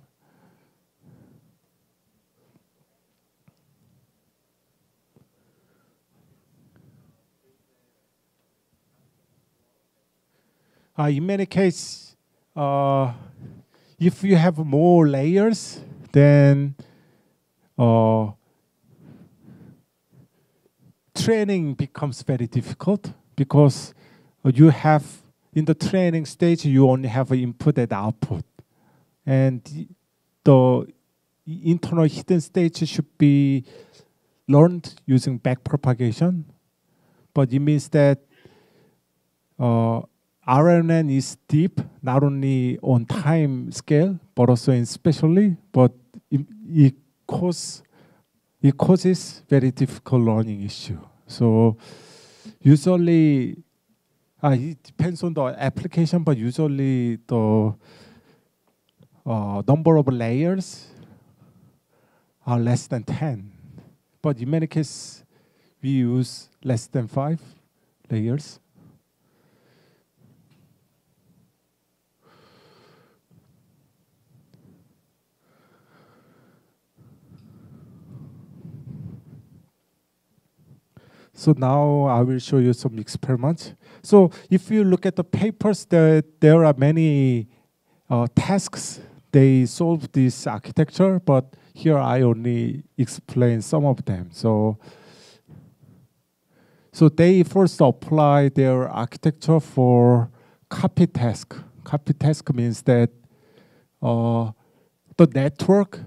In many cases, if you have more layers, then training becomes very difficult because you have, in the training stage, you only have an input and output. And the internal hidden stage should be learned using backpropagation. But it means that RNN is deep, not only on time scale, but also in spatially, but it causes very difficult learning issue. So usually, it depends on the application, but usually the number of layers are less than 10. But in many cases, we use less than 5 layers. So now I will show you some experiments. So if you look at the papers, there are many tasks. They solve this architecture, but here I only explain some of them. So they first apply their architecture for copy task. Copy task means that the network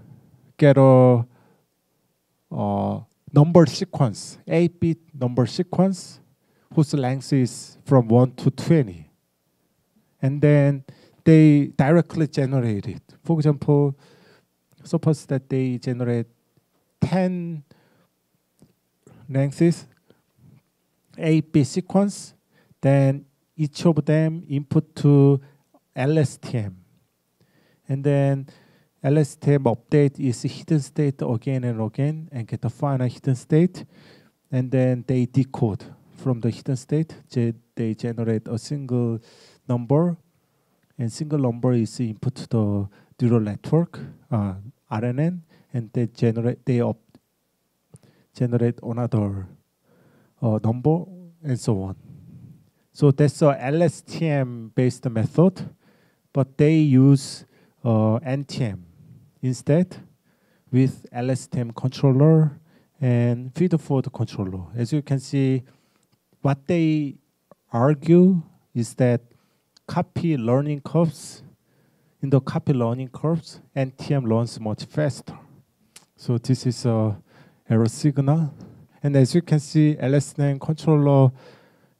get a number sequence, 8-bit number sequence, whose length is from 1 to 20. And then they directly generate it. For example, suppose that they generate 10 lengths, 8-bit sequence, then each of them input to LSTM. And then LSTM update is hidden state again and again and get the final hidden state. And then they decode from the hidden state. They generate a single number. And single number is input to the neural network, RNN. And they generate another number and so on. So that's a LSTM-based method. But they use NTM instead with LSTM controller and feed-forward controller. As you can see, what they argue is that in the copy learning curves, NTM learns much faster. So this is a error signal. And as you can see, LSTM controller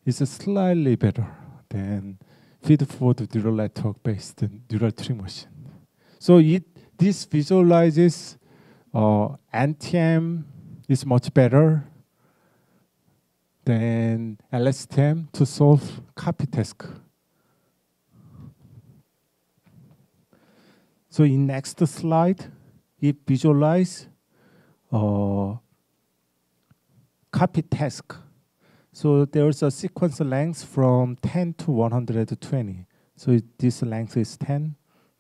is slightly better than feed-forward neural network-based neural tree machine. So this visualizes NTM is much better than LSTM to solve copy task. So in next slide, it visualizes copy task. So there's a sequence length from 10 to 120. So this length is 10.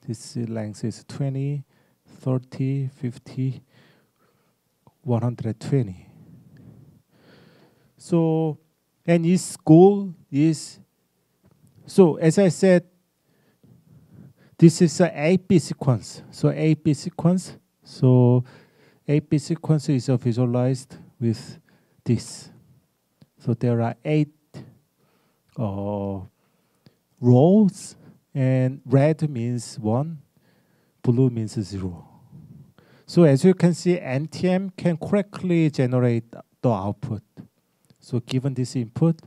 This length is 20, 30, 50, 120. So, and its goal is So as I said, this is a 8-bit sequence. So 8-bit sequence. So 8-bit sequence is visualized with this. So there are 8 rows, and red means 1, blue means 0. So as you can see, NTM can correctly generate the output. So given this input,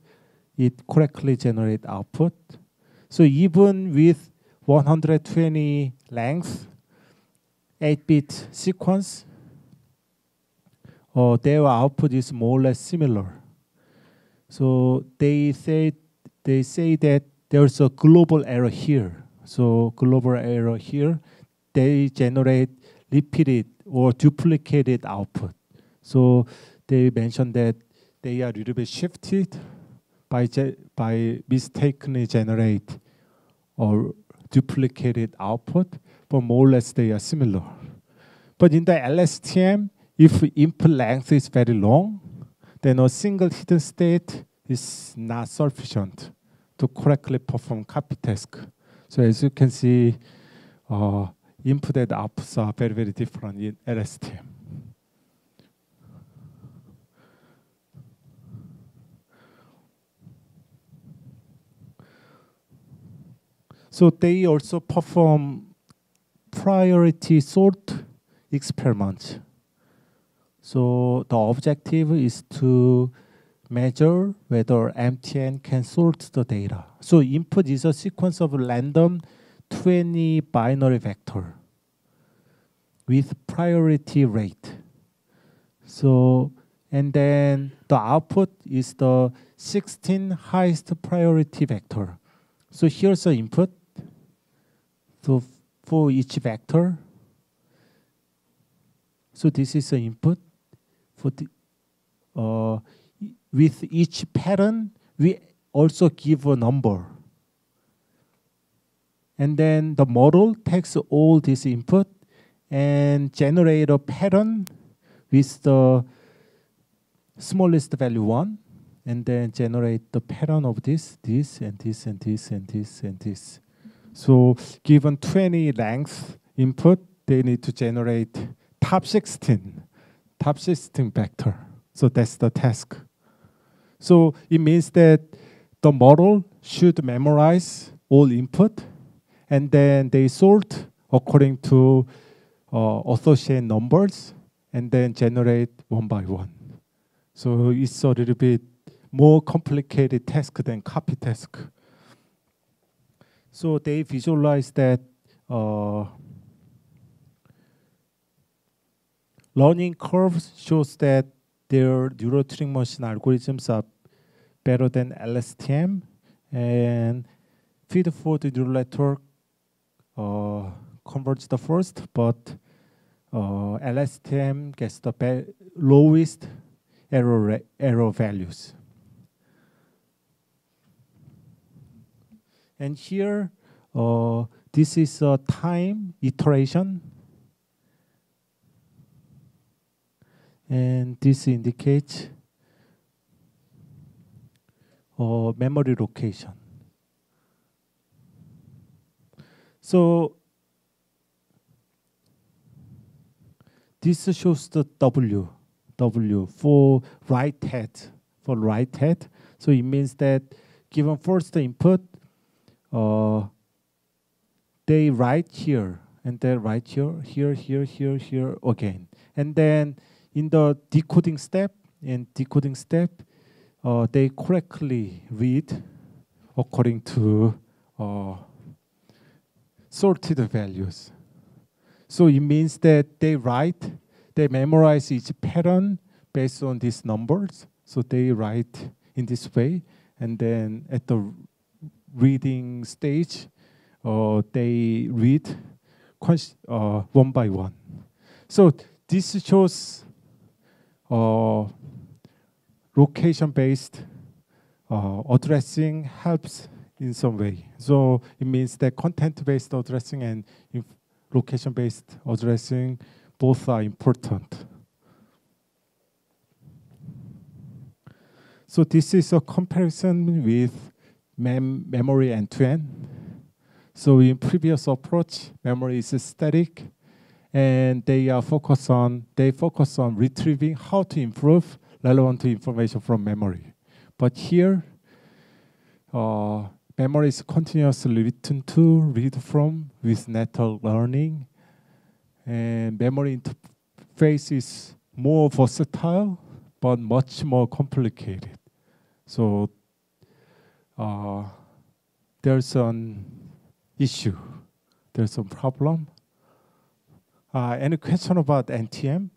it correctly generates output. So even with 120 length, 8-bit sequence, their output is more or less similar. So they say that there's a global error here. So global error here, they generate repeated or duplicated output. So they mentioned that they are a little bit shifted by mistakenly generate or duplicated output, but more or less they are similar. But in the LSTM, if input length is very long, then a single hidden state is not sufficient to correctly perform copy task. So as you can see, input and outputs are very, very different in LSTM. So they also perform priority sort experiments. So the objective is to measure whether MTN can sort the data. So input is a sequence of random 20 binary vector with priority rate. So, and then the output is the 16 highest priority vector. So here's the input. So for each vector, so this is the input. For the, with each pattern, we also give a number. And then the model takes all this input and generate a pattern with the smallest value 1, and then generate the pattern of this, and this, and this, and this, and this. So given 20 length input, they need to generate top 16 vector. So that's the task. So it means that the model should memorize all input, and then they sort according to associate numbers, and then generate one by one. So it's a little bit more complicated task than copy task. So they visualize that learning curves shows that their neural tuning machine algorithms are better than LSTM, and feed-forward neural network converge the first, but LSTM gets the lowest error values. And here, this is a time iteration, and this indicates memory location. So this shows the W for right head. So it means that given first input, they write here, and then write here again. And then in the decoding step, they correctly read according to sorted values. So it means that they memorize each pattern based on these numbers. So they write in this way, and then at the reading stage, they read one by one. So this shows location-based addressing helps in some way. So it means that content-based addressing and location-based addressing both are important. So this is a comparison with memory end-to-end. So in previous approach, memory is static, and they focus on retrieving how to improve relevant information from memory. But here, memory is continuously written to, read from with network learning, and memory interface is more versatile but much more complicated. So there's an issue, there's some problem. Any question about NTM?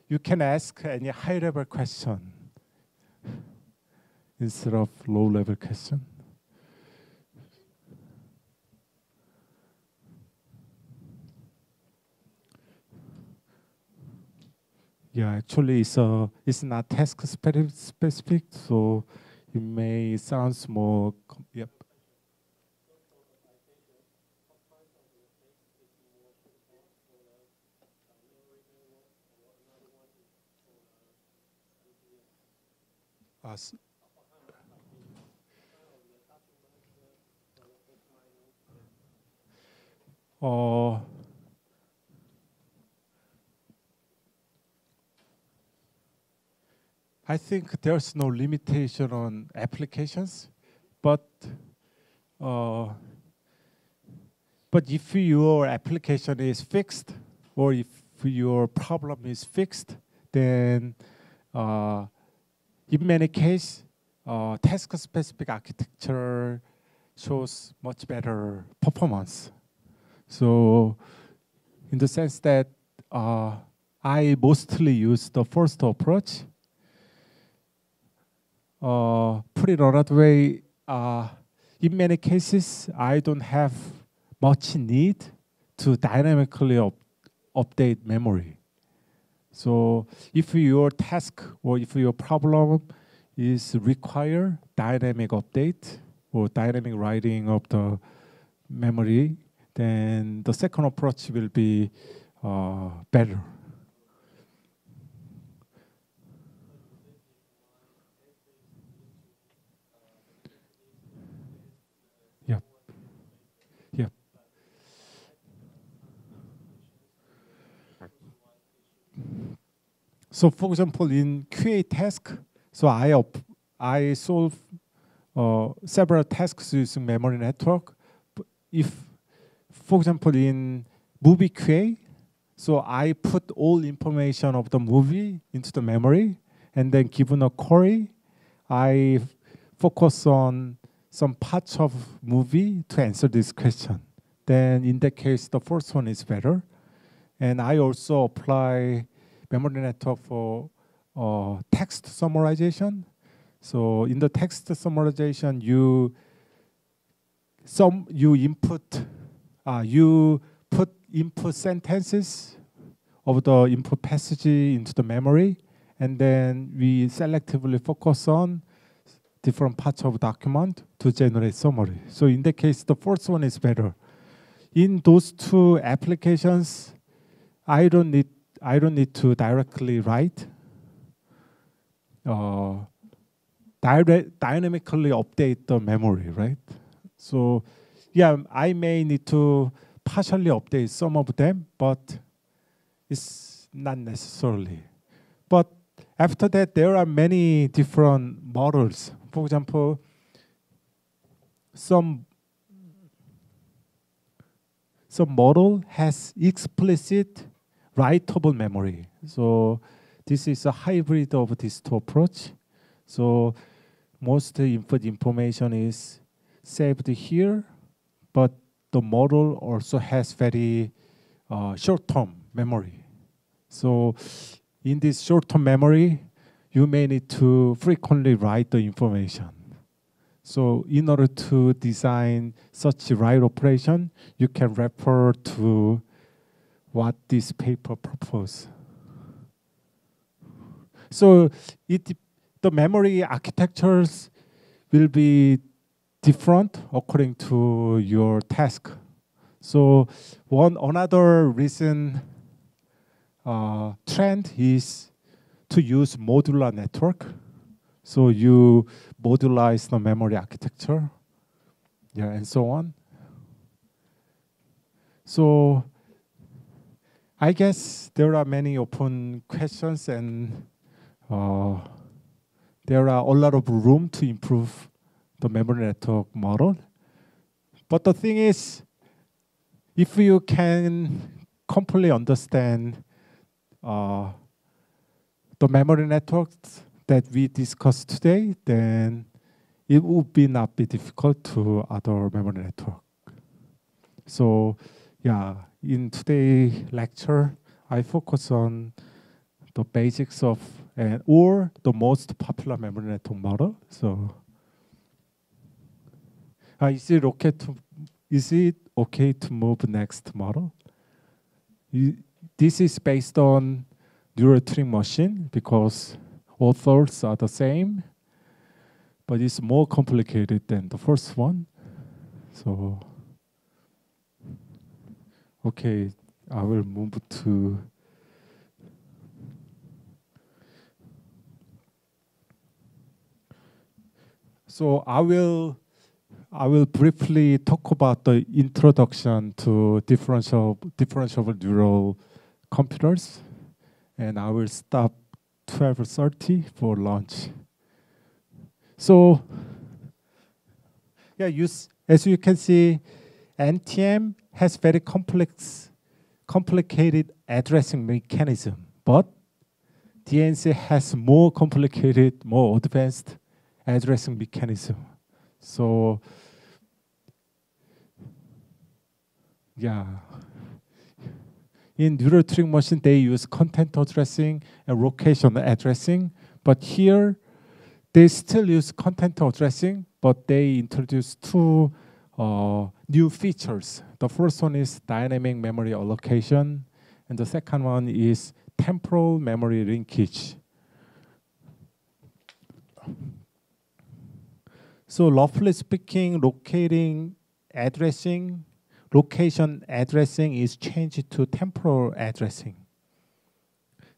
You can ask any high-level question instead of low-level question. Yeah, actually, it's not task specific, so it may sound more. Yep. I think there's no limitation on applications, but if your application is fixed, or if your problem is fixed, then in many cases, task-specific architecture shows much better performance. So, in the sense that I mostly use the first approach. Put it another way, in many cases, I don't have much need to dynamically update memory. So if your task or if your problem is require dynamic update or dynamic writing of the memory, then the second approach will be better. So, for example, in QA task, so I solve several tasks using memory network. If, for example, in movie QA, so I put all information of the movie into the memory, and then given a query, I focus on some parts of movie to answer this question. Then in that case, the first one is better. And I also apply memory network for text summarization. So in the text summarization, you put input sentences of the input passage into the memory, and then we selectively focus on different parts of document to generate summary. So in that case, the first one is better. In those two applications, I don't need to directly write. Dynamically update the memory, right? So, yeah, I may need to partially update some of them, but it's not necessarily. But after that, there are many different models. For example, some model has explicit writable memory. So this is a hybrid of these two approach. So most input information is saved here, but the model also has very short-term memory. So in this short-term memory, you may need to frequently write the information. So in order to design such a write operation, you can refer to what this paper proposes. So the memory architectures will be different according to your task. So another reason trend is to use modular network. So you modularize the memory architecture, yeah, and so on. So I guess there are many open questions, and there are a lot of room to improve the memory network model. But the thing is, if you can completely understand the memory networks that we discussed today, then it would not be difficult to other memory network. So yeah, in today's lecture, I focus on the basics of or the most popular memory network model. So is it okay to move next model? This is based on neural tuning machine because authors are the same, but it's more complicated than the first one. So, okay, I will move to so I will briefly talk about the introduction to differentiable neural computers, and I will stop 12:30 for lunch. So, yeah, as you can see, NTM has very complicated addressing mechanism, but DNC has more complicated, more advanced addressing mechanism. So, yeah. In neural tuning machine, they use content addressing and location addressing, but here they still use content addressing, but they introduce two new features. The first one is dynamic memory allocation, and the second one is temporal memory linkage. So roughly speaking, location addressing is changed to temporal addressing.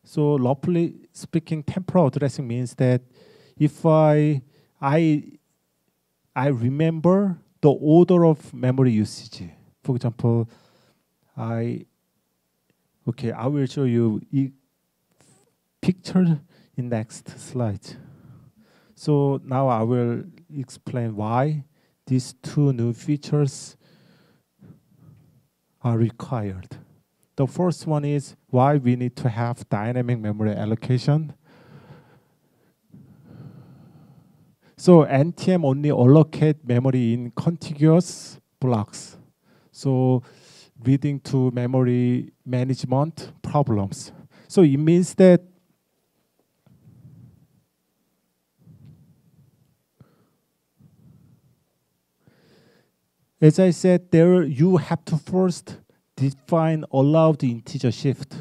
So roughly speaking, temporal addressing means that if I remember the order of memory usage. For example, I will show you a picture in next slide. So now I will explain why these two new features are required. The first one is why we need to have dynamic memory allocation. So NTM only allocate memory in contiguous blocks, so leading to memory management problems. So it means that as I said, there you have to first define allowed integer shift.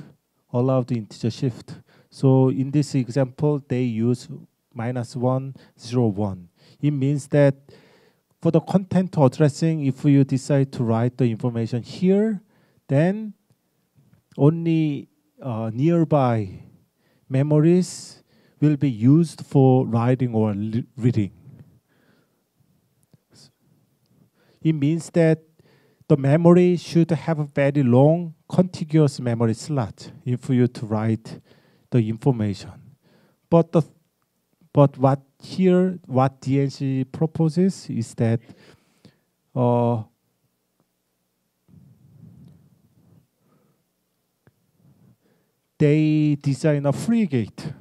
So in this example, they use -1, 0, 1. It means that for the content addressing, if you decide to write the information here, then only nearby memories will be used for writing or reading. It means that the memory should have a very long contiguous memory slot for you to write the information. But what DNC proposes is that they design a free gate,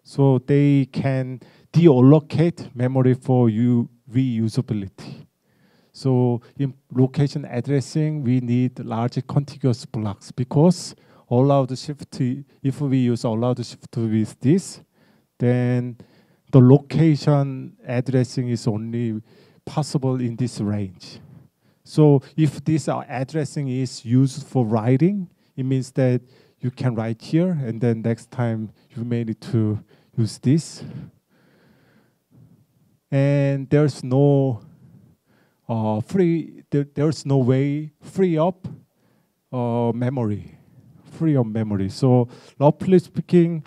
so they can deallocate memory for reusability. So in location addressing, we need large contiguous blocks because allowed shift, if we use allowed shift with this, then the location addressing is only possible in this range. So if this addressing is used for writing, it means that you can write here, and then next time you may need to use this. And there's no there's no way free up memory free of memory. So roughly speaking,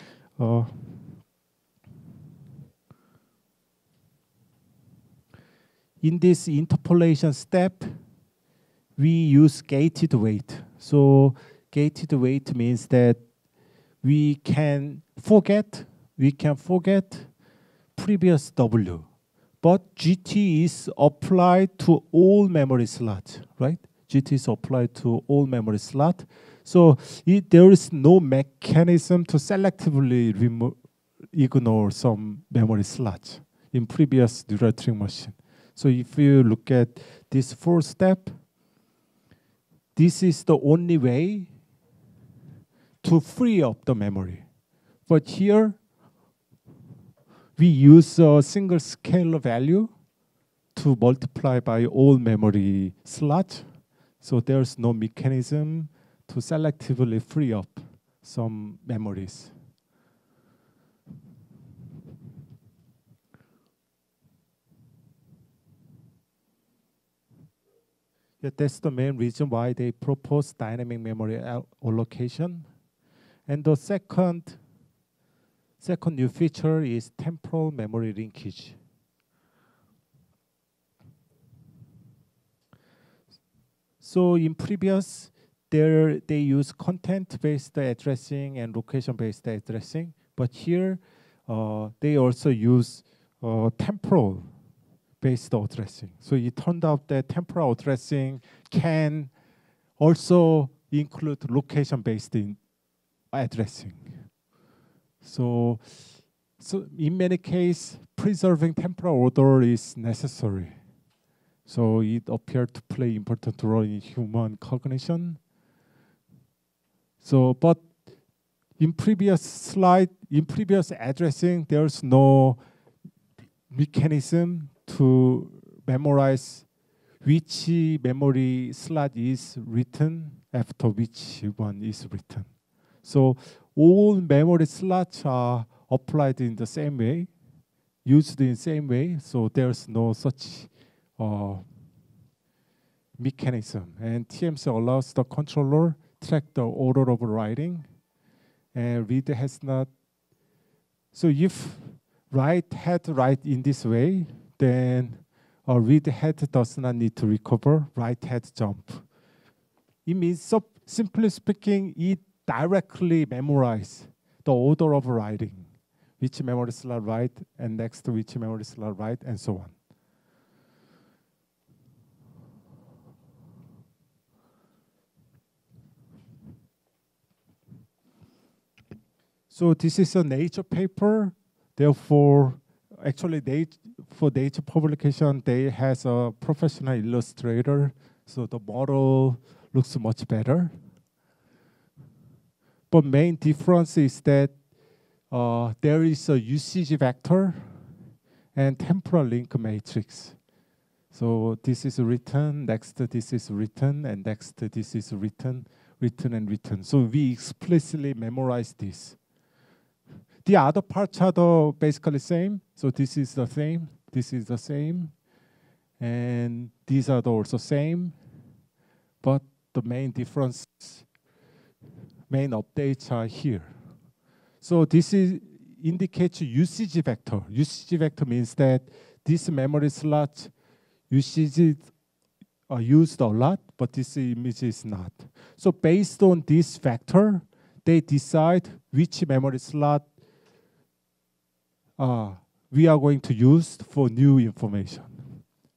in this interpolation step, we use gated weight. So gated weight means that we can forget previous W. But GT is applied to all memory slots, right? GT is applied to all memory slots. So there is no mechanism to selectively ignore some memory slots in previous neural network machine. So if you look at this fourth step, this is the only way to free up the memory. But here, we use a single scalar value to multiply by all memory slots. So there's no mechanism to selectively free up some memories. Yeah, that's the main reason why they propose dynamic memory allocation. And the second new feature is temporal memory linkage. So in previous, they use content-based addressing and location-based addressing, but here they also use temporal-based addressing. So it turned out that temporal addressing can also include location-based addressing. So in many cases, preserving temporal order is necessary. So it appeared to play important role in human cognition. So, but in previous addressing, there's no mechanism to memorize which memory slot is written after which one is written. So all memory slots are applied in the same way, used in the same way. So there's no such mechanism. And TMC allows the controller track the order of writing, and read has not. So if write had write in this way, then read head does not need to recover, write head jump. It means, so simply speaking, it directly memorize the order of writing, which memory slot write, and next which memory slot write, and so on. So this is a Nature paper. Therefore, actually, for Nature publication, they has a professional illustrator. So the model looks much better. But main difference is that there is a usage vector and temporal link matrix. So this is written, next this is written, and next this is written, written, and written. So we explicitly memorize this. The other parts are basically same. So this is the same, this is the same, and these are also same. But the main difference, main updates are here. So this indicates usage vector. Usage vector means that this memory slot usage are used a lot, but this image is not. So based on this vector, they decide which memory slot we are going to use for new information.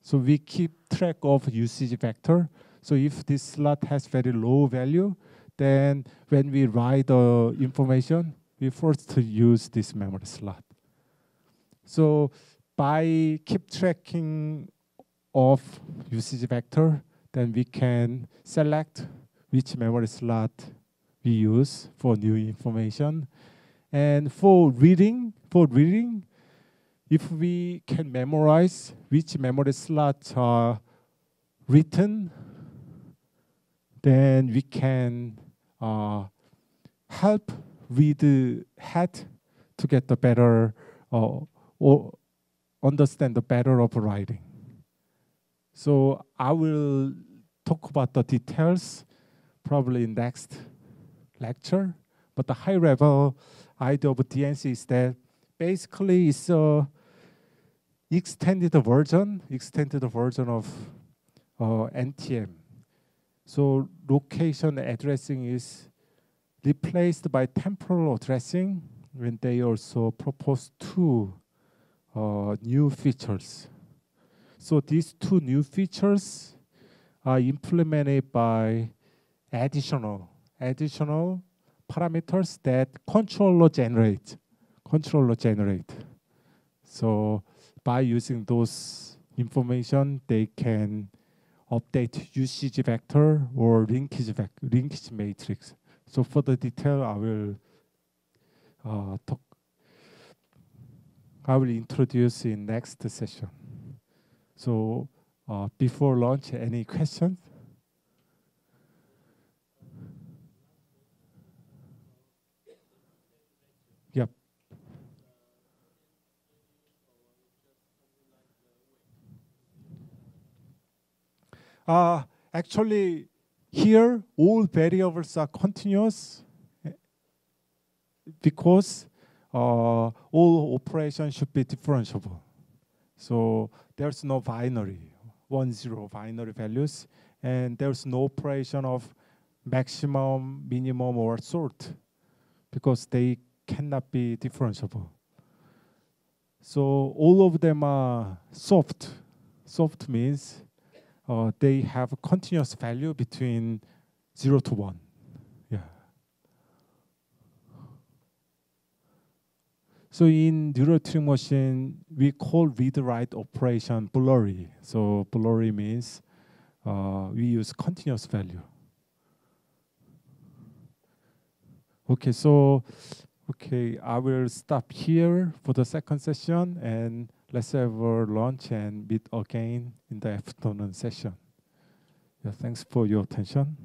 So we keep track of usage vector. So if this slot has very low value, then when we write the information, we first use this memory slot. So by keep tracking of usage vector, then we can select which memory slot we use for new information. And for reading, if we can memorize which memory slots are written, then we can help read head to get the better or understand the better of writing. So I will talk about the details probably in next lecture. But the high level idea of DNC is that basically it's a extended version of NTM. So location addressing is replaced by temporal addressing when they also propose two new features. So these two new features are implemented by additional parameters that controller generate. So by using those information, they can update usage vector or linkage matrix. So for the detail, I will introduce in next session. So before lunch, any questions? Yep. Actually, here all variables are continuous because all operations should be differentiable. So there's no binary, 1-0 binary values, and there's no operation of maximum, minimum, or sort because they cannot be differentiable. So all of them are soft. Soft means they have a continuous value between 0 to 1. Yeah. So in neurotech machine, we call read-write operation blurry. So blurry means we use continuous value. Okay, so I will stop here for the second session, and let's have our lunch and meet again in the afternoon session. Yeah, thanks for your attention.